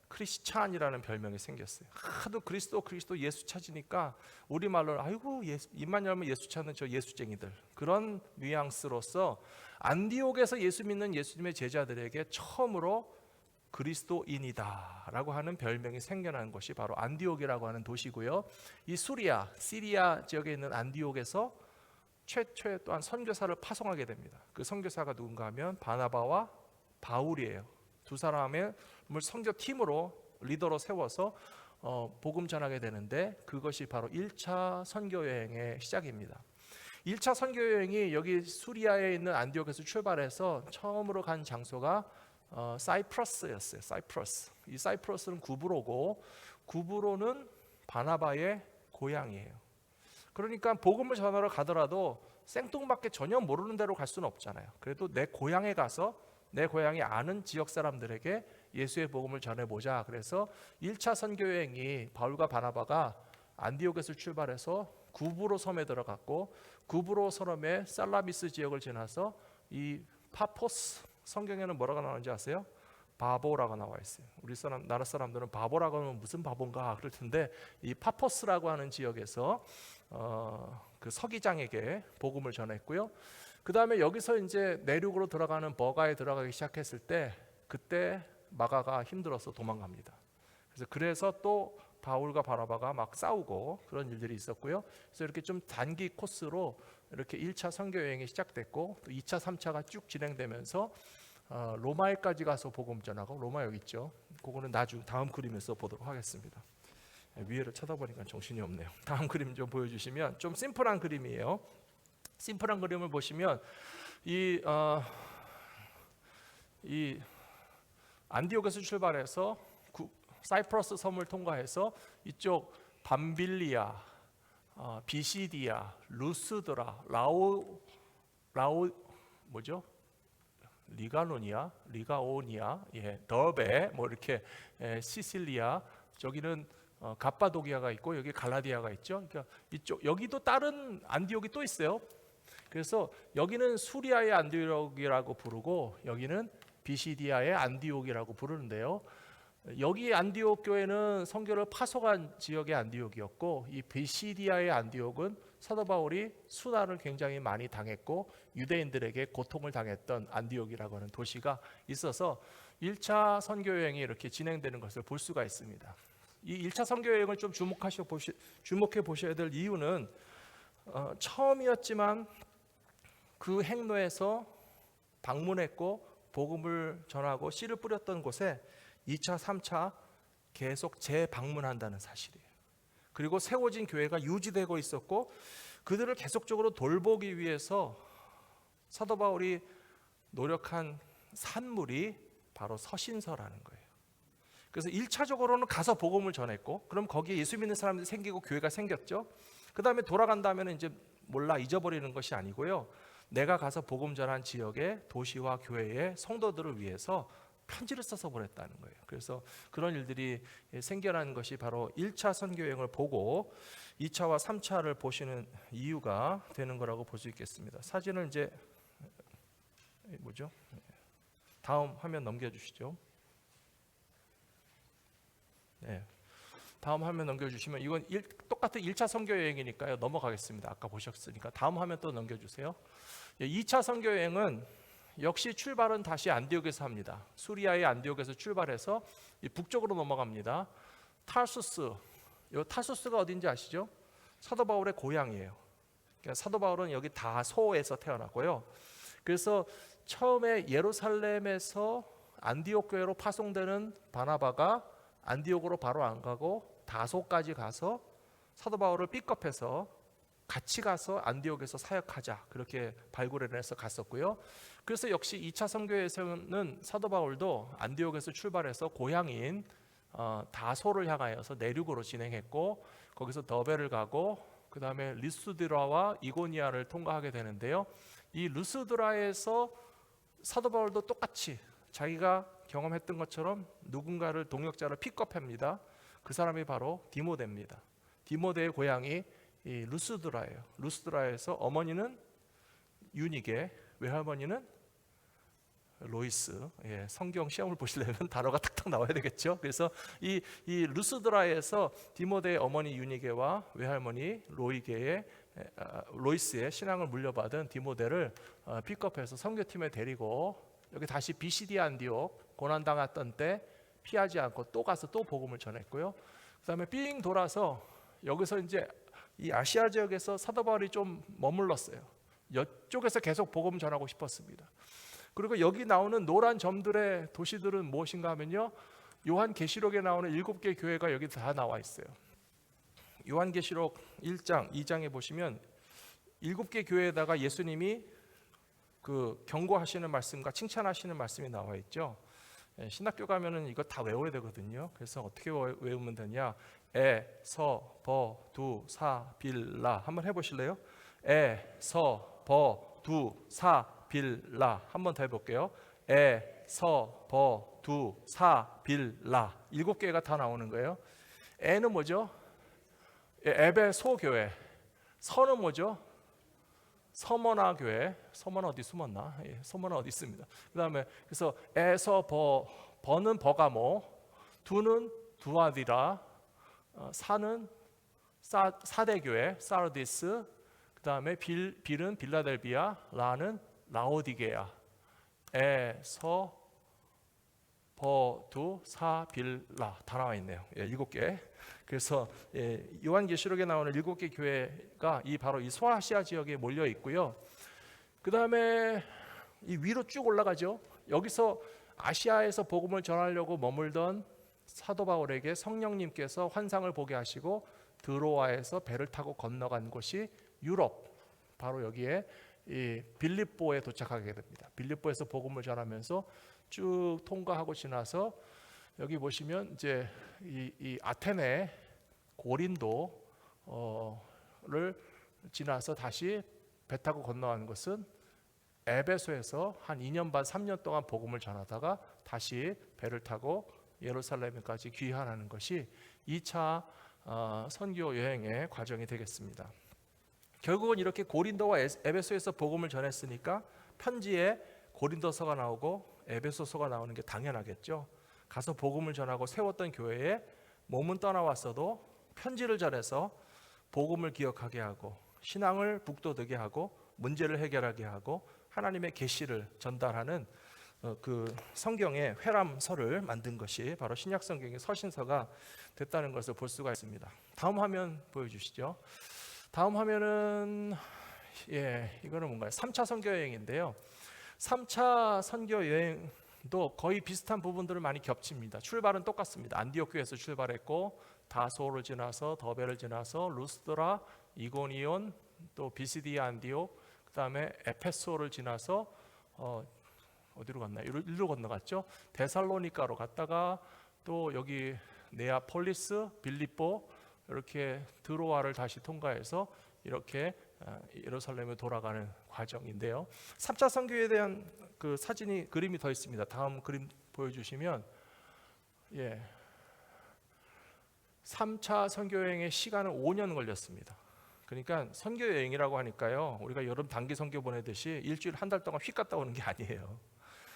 크리스찬이라는 별명이 생겼어요. 하도 그리스도 예수 찾으니까 우리말로 아이고 입만 열면 예수 찾는 저 예수쟁이들, 그런 뉘앙스로서 안디옥에서 예수 믿는 예수님의 제자들에게 처음으로 그리스도인이다라고 하는 별명이 생겨난 것이 바로 안디옥이라고 하는 도시고요. 이 시리아 지역에 있는 안디옥에서 최초의 또한 선교사를 파송하게 됩니다. 그 선교사가 누군가 하면 바나바와 바울이에요. 두 사람을 선교팀으로 리더로 세워서 복음 전하게 되는데 그것이 바로 1차 선교여행의 시작입니다. 1차 선교여행이 여기 수리아에 있는 안디옥에서 출발해서 처음으로 간 장소가 사이프러스였어요. 이 사이프러스는 구브로고, 구브로는 바나바의 고향이에요. 그러니까 복음을 전하러 가더라도 생뚱맞게 전혀 모르는 데로 갈 수는 없잖아요. 그래도 내 고향에 가서 내 고향이 아는 지역 사람들에게 예수의 복음을 전해보자. 그래서 1차 선교여행이 바울과 바나바가 안디옥에서 출발해서 구브로 섬에 들어갔고, 구브로 섬의 살라미스 지역을 지나서 이 파포스, 성경에는 뭐라고 나오는지 아세요? 바보라고 나와 있어요. 우리 나라 사람들은 바보라고 하면 무슨 바본가 그럴 텐데, 이 파포스라고 하는 지역에서 그 서기장에게 복음을 전했고요. 그 다음에 여기서 이제 내륙으로 들어가는 버가에 들어가기 시작했을 때 그때 마가가 힘들어서 도망갑니다. 그래서 또 바울과 바나바가 막 싸우고 그런 일들이 있었고요. 그래서 이렇게 좀 단기 코스로 이렇게 1차 선교 여행이 시작됐고, 또 2차, 3차가 쭉 진행되면서 로마에까지 가서 복음 전하고, 로마 여기 있죠. 그거는 다음 그림에서 보도록 하겠습니다. 위에를 쳐다보니까 정신이 없네요. 다음 그림 좀 보여주시면, 좀 심플한 그림이에요. 심플한 그림을 보시면 이 안디옥에서 출발해서 사이프러스 섬을 통과해서 이쪽 밤빌리아, 비시디아, 루스드라, 라오 뭐죠? 리가노니아, 리가오니아, 더베, 뭐 이렇게 시실리아, 저기는 갑바도기아가 있고 여기 갈라디아가 있죠. 그러니까 이쪽 여기도 다른 안디옥이 또 있어요. 그래서 여기는 수리아의 안디옥이라고 부르고 여기는 비시디아의 안디옥이라고 부르는데요. 여기 안디옥 교회는 성교를 파송한 지역의 안디옥이었고 이 비시디아의 안디옥은 사도 바울이 수난을 굉장히 많이 당했고 유대인들에게 고통을 당했던 안디옥이라고 하는 도시가 있어서 1차 선교 여행이 이렇게 진행되는 것을 볼 수가 있습니다. 이 1차 선교 여행을 좀 주목해 보셔야 될 이유는 처음이었지만 그 행로에서 방문했고 복음을 전하고 씨를 뿌렸던 곳에 2차, 3차 계속 재방문한다는 사실이에요. 그리고 세워진 교회가 유지되고 있었고 그들을 계속적으로 돌보기 위해서 사도 바울이 노력한 산물이 바로 서신서라는 거예요. 그래서 1차적으로는 가서 복음을 전했고 그럼 거기에 예수 믿는 사람들이 생기고 교회가 생겼죠. 그 다음에 돌아간다면 이제 몰라 잊어버리는 것이 아니고요. 내가 가서 복음 전한 지역의 도시와 교회의 성도들을 위해서 편지를 써서 보냈다는 거예요. 그래서 그런 일들이 생겨난 것이 바로 1차 선교 여행을 보고 2차와 3차를 보시는 이유가 되는 거라고 볼 수 있겠습니다. 사진을 이제 뭐죠? 다음 화면 넘겨주시죠. 네. 다음 화면 넘겨주시면 이건 똑같은 1차 선교 여행이니까요. 넘어가겠습니다. 아까 보셨으니까 다음 화면 또 넘겨주세요. 2차 선교 여행은 역시 출발은 다시 안디옥에서 합니다. 수리아의 안디옥에서 출발해서 북쪽으로 넘어갑니다. 타르수스, 이 타르수스가 어딘지 아시죠? 사도 바울의 고향이에요. 그러니까 사도 바울은 여기 다소에서 태어났고요. 그래서 처음에 예루살렘에서 안디옥 교회로 파송되는 바나바가 안디옥으로 바로 안 가고 다소까지 가서 사도 바울을 픽업해서 같이 가서 안디옥에서 사역하자 그렇게 발굴을 해서 갔었고요. 그래서 역시 2차 선교에서는 사도 바울도 안디옥에서 출발해서 고향인 다소를 향하여서 내륙으로 진행했고 거기서 더베를 가고 그 다음에 리스드라와 이고니아를 통과하게 되는데요. 이 루스드라에서 사도 바울도 똑같이 자기가 경험했던 것처럼 누군가를 동역자를 픽업합니다. 그 사람이 바로 디모데입니다. 디모데의 고향이 이 루스드라예요. 루스드라에서 어머니는 유니게, 외할머니는 로이스. 성경 시험을 보시려면 단어가 탁탁 나와야 되겠죠. 그래서 이 루스드라에서 디모데의 어머니 유니게와 외할머니 로이스의 신앙을 물려받은 디모데를 픽업해서 선교팀에 데리고 여기 다시 비시디아 안디옥 고난당했던 때 피하지 않고 또 가서 또 복음을 전했고요. 그 다음에 삥 돌아서 여기서 이제 이 아시아 지역에서 사도 바울이 좀 머물렀어요. 이쪽에서 계속 복음 전하고 싶었습니다. 그리고 여기 나오는 노란 점들의 도시들은 무엇인가 하면요, 요한계시록에 나오는 7개 교회가 여기 다 나와 있어요. 요한계시록 1장, 2장에 보시면 7개 교회에다가 예수님이 그 경고하시는 말씀과 칭찬하시는 말씀이 나와 있죠. 신학교 가면은 이거 다 외워야 되거든요. 그래서 어떻게 외우면 되냐? 에, 서, 버, 두, 사, 빌, 라. 한번 해보실래요? 에, 서, 버, 두, 사, 빌, 라. 한번 더 해볼게요. 에, 서, 버, 두, 사, 빌, 라. 7개가 다 나오는 거예요. 에는 뭐죠? 에베소 교회. 서는 뭐죠? 서머나 교회. 서머나 어디 숨었나? 서머나 어디 있습니다. 그 다음에 그래서 에서 버는 버가모, 두는 두아디라, 사는 사대교회 사르디스, 그 다음에 빌은 빌라델비아, 라는 라오디게아. 에서 버두 사빌라 다 나와 있네요. 7개. 그래서 요한계시록에 나오는 7개 교회가 바로 이 소아시아 지역에 몰려 있고요. 그 다음에 이 위로 쭉 올라가죠. 여기서 아시아에서 복음을 전하려고 머물던 사도 바울에게 성령님께서 환상을 보게 하시고 드로아에서 배를 타고 건너간 곳이 유럽, 바로 여기에 이 빌립보에 도착하게 됩니다. 빌립보에서 복음을 전하면서 쭉 통과하고 지나서 여기 보시면 이제 이 아테네 고린도를 지나서 다시 배 타고 건너간 것은 에베소에서 한 2년 반 3년 동안 복음을 전하다가 다시 배를 타고 예루살렘까지 귀환하는 것이 2차 선교 여행의 과정이 되겠습니다. 결국은 이렇게 고린도와 에베소에서 복음을 전했으니까 편지에 고린도서가 나오고 에베소서가 나오는 게 당연하겠죠. 가서 복음을 전하고 세웠던 교회에 몸은 떠나왔어도 편지를 전해서 복음을 기억하게 하고 신앙을 북돋우게 하고 문제를 해결하게 하고 하나님의 계시를 전달하는 그 성경의 회람서를 만든 것이 바로 신약 성경의 서신서가 됐다는 것을 볼 수가 있습니다. 다음 화면 보여주시죠. 다음 화면은 이거는 뭔가요? 3차 선교 여행인데요. 3차 선교 여행도 거의 비슷한 부분들을 많이 겹칩니다. 출발은 똑같습니다. 안디옥 교회에서 출발했고 다소를 지나서 더베를 지나서 루스드라, 이고니온, 또 비시디아 안디옥, 그 다음에 에페소를 지나서 어디로 갔나요? 일로 건너갔죠. 데살로니카로 갔다가 또 여기 네아폴리스, 빌립보 이렇게 드로아를 다시 통과해서 이렇게 예루살렘에 돌아가는 과정인데요. 3차 선교에 대한 그 그림이 더 있습니다. 다음 그림 보여주시면 3차 선교 여행의 시간은 5년 걸렸습니다. 그러니까 선교 여행이라고 하니까요, 우리가 여름 단기 선교 보내듯이 일주일 한 달 동안 휙 갔다 오는 게 아니에요.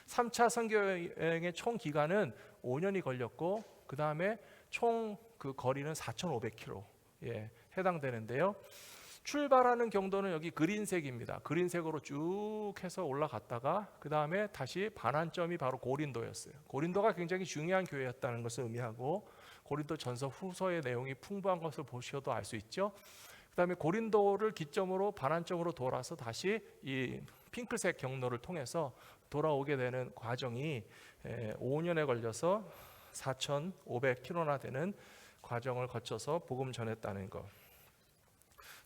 3차 선교 여행의 총 기간은 5년이 걸렸고 그 다음에 총 그 거리는 4,500km에 해당되는데요. 출발하는 경도는 여기 그린색입니다. 그린색으로 쭉 해서 올라갔다가 그 다음에 다시 반환점이 바로 고린도였어요. 고린도가 굉장히 중요한 교회였다는 것을 의미하고 고린도 전서 후서의 내용이 풍부한 것을 보셔도 알 수 있죠. 그 다음에 고린도를 기점으로 반환점으로 돌아서 다시 이 핑크색 경로를 통해서 돌아오게 되는 과정이 5년에 걸려서 4,500km나 되는 과정을 거쳐서 복음 전했다는 것.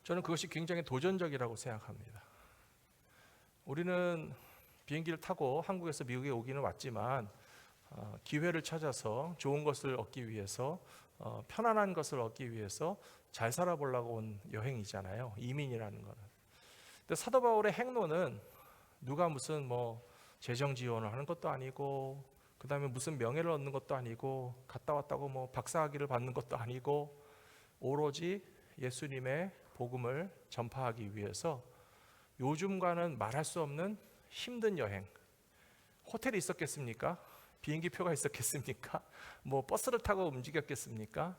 저는 그것이 굉장히 도전적이라고 생각합니다. 우리는 비행기를 타고 한국에서 미국에 오기는 왔지만 기회를 찾아서 좋은 것을 얻기 위해서 편안한 것을 얻기 위해서 잘 살아보려고 온 여행이잖아요. 이민이라는 거는. 근데 사도 바울의 행로는 누가 무슨 뭐 재정 지원을 하는 것도 아니고 그 다음에 무슨 명예를 얻는 것도 아니고 갔다 왔다고 뭐 박사학위를 받는 것도 아니고 오로지 예수님의 복음을 전파하기 위해서 요즘과는 말할 수 없는 힘든 여행. 호텔이 있었겠습니까? 비행기 표가 있었겠습니까? 뭐 버스를 타고 움직였겠습니까?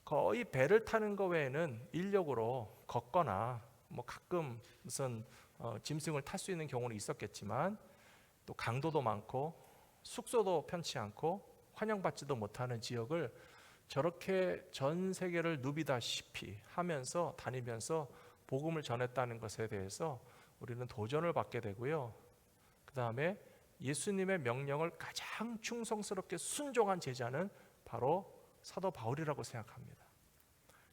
거의 배를 타는 거 외에는 인력으로 걷거나 뭐 가끔 무슨 짐승을 탈 수 있는 경우는 있었겠지만 또 강도도 많고 숙소도 편치 않고 환영받지도 못하는 지역을 저렇게 전 세계를 누비다시피 하면서 다니면서 복음을 전했다는 것에 대해서 우리는 도전을 받게 되고요. 그 다음에 예수님의 명령을 가장 충성스럽게 순종한 제자는 바로 사도 바울이라고 생각합니다.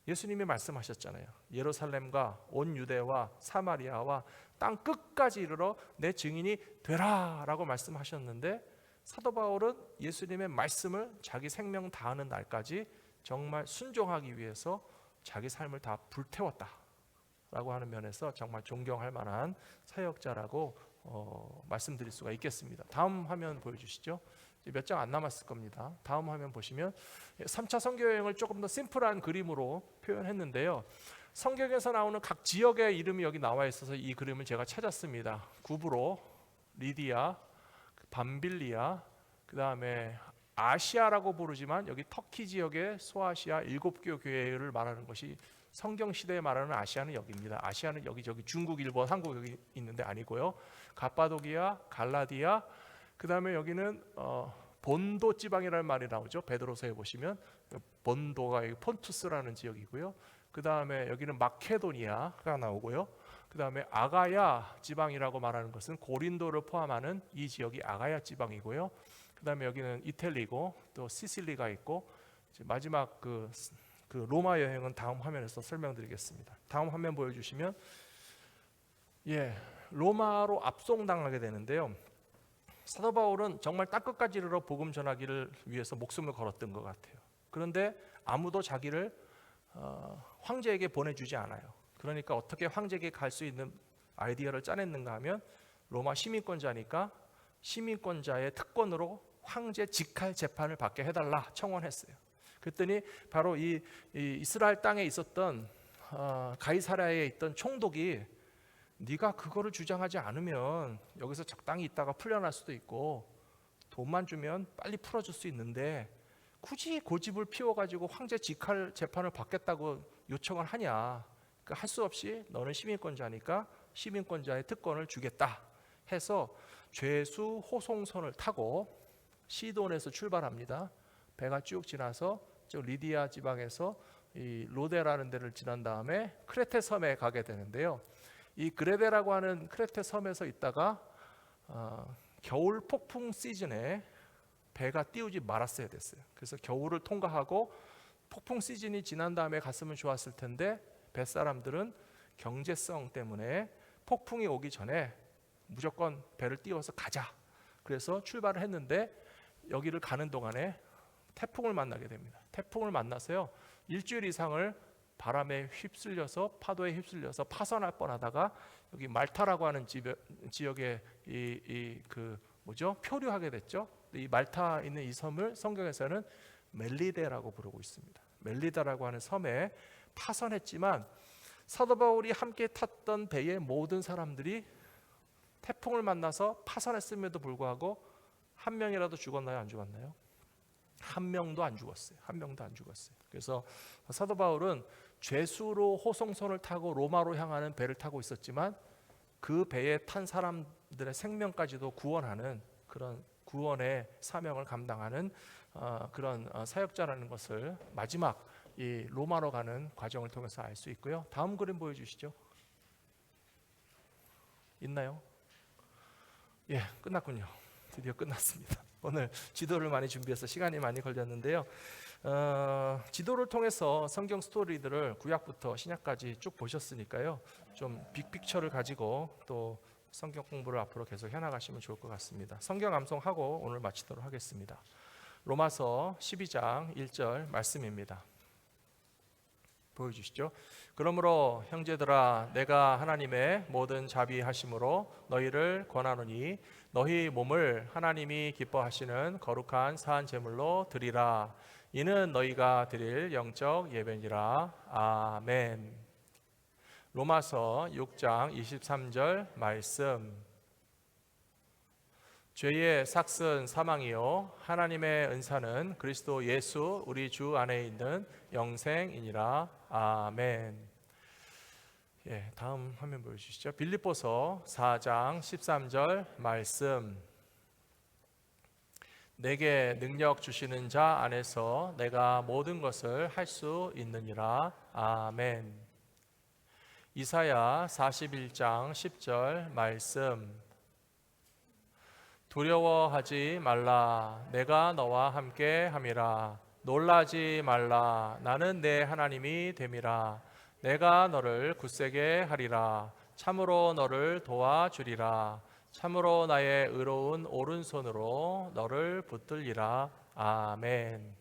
예수님이 말씀하셨잖아요. 예루살렘과 온 유대와 사마리아와 땅 끝까지 이르러 내 증인이 되라 라고 말씀하셨는데 사도 바울은 예수님의 말씀을 자기 생명 다하는 날까지 정말 순종하기 위해서 자기 삶을 다 불태웠다 라고 하는 면에서 정말 존경할 만한 사역자라고 말씀드릴 수가 있겠습니다. 다음 화면 보여주시죠. 몇 장 안 남았을 겁니다. 다음 화면 보시면 3차 선교 여행을 조금 더 심플한 그림으로 표현했는데요. 성경에서 나오는 각 지역의 이름이 여기 나와 있어서 이 그림을 제가 찾았습니다. 구브로, 리디아, 밤빌리아, 그 다음에 아시아라고 부르지만 여기 터키 지역의 소아시아 7개 교회를 말하는 것이 성경 시대에 말하는 아시아는 여기입니다. 아시아는 여기저기 중국, 일본, 한국 여기 있는데 아니고요. 가파도기아, 갈라디아, 그 다음에 여기는 본도 지방이라는 말이 나오죠. 베드로서에 보시면 본도가 폰투스라는 지역이고요. 그 다음에 여기는 마케도니아가 나오고요. 그 다음에 아가야 지방이라고 말하는 것은 고린도를 포함하는 이 지역이 아가야 지방이고요. 그 다음에 여기는 이탈리고 또 시실리가 있고 마지막 그 로마 여행은 다음 화면에서 설명드리겠습니다. 다음 화면 보여주시면 로마로 압송당하게 되는데요. 사도 바울은 정말 땅끝까지 이르러 복음 전하기를 위해서 목숨을 걸었던 것 같아요. 그런데 아무도 자기를 황제에게 보내주지 않아요. 그러니까 어떻게 황제에게 갈 수 있는 아이디어를 짜냈는가 하면 로마 시민권자니까 시민권자의 특권으로 황제 직할 재판을 받게 해달라 청원했어요. 그랬더니 바로 이 이스라엘 땅에 있었던 가이사랴에 있던 총독이 네가 그거를 주장하지 않으면 여기서 적당히 있다가 풀려날 수도 있고 돈만 주면 빨리 풀어줄 수 있는데 굳이 고집을 피워가지고 황제 직할 재판을 받겠다고 요청을 하냐. 그러니까 할 수 없이 너는 시민권자니까 시민권자의 특권을 주겠다 해서 죄수 호송선을 타고 시돈에서 출발합니다. 배가 쭉 지나서 저 리디아 지방에서 이 로데라는 데를 지난 다음에 크레테 섬에 가게 되는데요. 이 그레데라고 하는 크레테 섬에서 있다가 겨울 폭풍 시즌에 배가 띄우지 말았어야 됐어요. 그래서 겨울을 통과하고 폭풍 시즌이 지난 다음에 갔으면 좋았을 텐데 뱃사람들은 경제성 때문에 폭풍이 오기 전에 무조건 배를 띄워서 가자. 그래서 출발을 했는데 여기를 가는 동안에 태풍을 만나게 됩니다. 태풍을 만나서요, 일주일 이상을 바람에 휩쓸려서 파도에 휩쓸려서 파선할 뻔하다가 여기 말타라고 하는 지역에 표류하게 됐죠. 이 말타 있는 이 섬을 성경에서는 멜리데라고 부르고 있습니다. 멜리다라고 하는 섬에 파선했지만 사도 바울이 함께 탔던 배의 모든 사람들이 태풍을 만나서 파선했음에도 불구하고 한 명이라도 죽었나요? 안 죽었나요? 한 명도 안 죽었어요. 한 명도 안 죽었어요. 그래서 사도 바울은 죄수로 호송선을 타고 로마로 향하는 배를 타고 있었지만 그 배에 탄 사람들의 생명까지도 구원하는 그런 구원의 사명을 감당하는 그런 사역자라는 것을 마지막 이 로마로 가는 과정을 통해서 알 수 있고요. 다음 그림 보여주시죠. 있나요? 예, 끝났군요. 드디어 끝났습니다. 오늘 지도를 많이 준비해서 시간이 많이 걸렸는데요. 지도를 통해서 성경 스토리들을 구약부터 신약까지 쭉 보셨으니까요. 좀 빅픽처를 가지고 또 성경 공부를 앞으로 계속 해나가시면 좋을 것 같습니다. 성경 암송하고 오늘 마치도록 하겠습니다. 로마서 12장 1절 말씀입니다. 보여주시죠. 그러므로 형제들아 내가 하나님의 모든 자비하심으로 너희를 권하노니 너희 몸을 하나님이 기뻐하시는 거룩한 산 제물로 드리라. 이는 너희가 드릴 영적 예배니라. 아멘. 로마서 6장 23절 말씀. 죄의 삭은 사망이요 하나님의 은사는 그리스도 예수 우리 주 안에 있는 영생이니라. 아멘. 예, 다음 화면 보여주시죠. 빌립보서 4장 13절 말씀. 내게 능력 주시는 자 안에서 내가 모든 것을 할 수 있느니라. 아멘. 이사야 41장 10절 말씀. 두려워하지 말라. 내가 너와 함께 함이라. 놀라지 말라. 나는 내 하나님이 됨이라. 내가 너를 굳세게 하리라. 참으로 너를 도와주리라. 참으로 나의 의로운 오른손으로 너를 붙들리라. 아멘.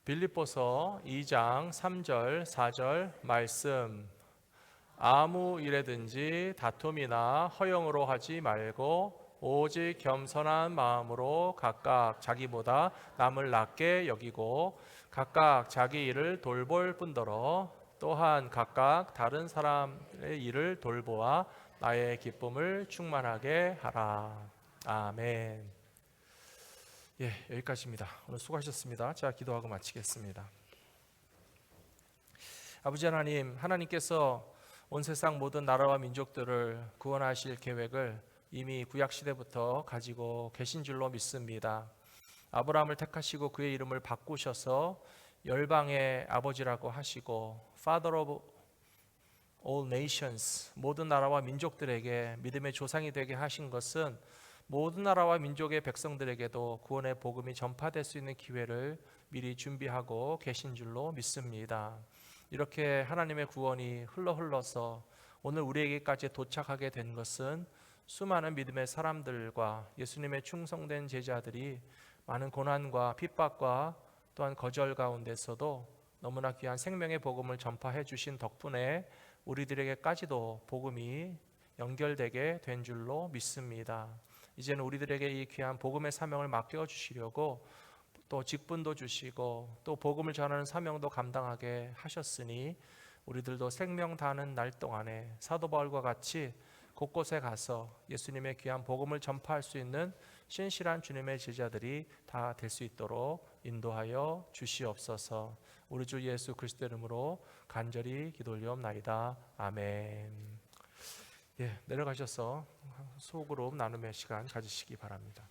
빌립보서 2장 3절 4절 말씀. 아무 일에든지 다툼이나 허영으로 하지 말고 오직 겸손한 마음으로 각각 자기보다 남을 낮게 여기고 각각 자기 일을 돌볼 뿐더러 또한 각각 다른 사람의 일을 돌보아 나의 기쁨을 충만하게 하라. 아멘. 예, 여기까지입니다. 오늘 수고하셨습니다. 자, 기도하고 마치겠습니다. 아버지 하나님, 하나님께서 온 세상 모든 나라와 민족들을 구원하실 계획을 이미 구약시대부터 가지고 계신 줄로 믿습니다. 아브라함을 택하시고 그의 이름을 바꾸셔서 열방의 아버지라고 하시고 Father of all nations, 모든 나라와 민족들에게 믿음의 조상이 되게 하신 것은 모든 나라와 민족의 백성들에게도 구원의 복음이 전파될 수 있는 기회를 미리 준비하고 계신 줄로 믿습니다. 이렇게 하나님의 구원이 흘러서 오늘 우리에게까지 도착하게 된 것은 수많은 믿음의 사람들과 예수님의 충성된 제자들이 많은 고난과 핍박과 또한 거절 가운데서도 너무나 귀한 생명의 복음을 전파해 주신 덕분에 우리들에게까지도 복음이 연결되게 된 줄로 믿습니다. 이제는 우리들에게 이 귀한 복음의 사명을 맡겨 주시려고 또 직분도 주시고 또 복음을 전하는 사명도 감당하게 하셨으니 우리들도 생명 다하는 날 동안에 사도 바울과 같이 곳곳에 가서 예수님의 귀한 복음을 전파할 수 있는 신실한 주님의 제자들이 다 될 수 있도록 인도하여 주시옵소서. 우리 주 예수 그리스도 이름으로 간절히 기도 올리옵나이다. 아멘. 예, 내려가셔서 소그룹 나눔의 시간 가지시기 바랍니다.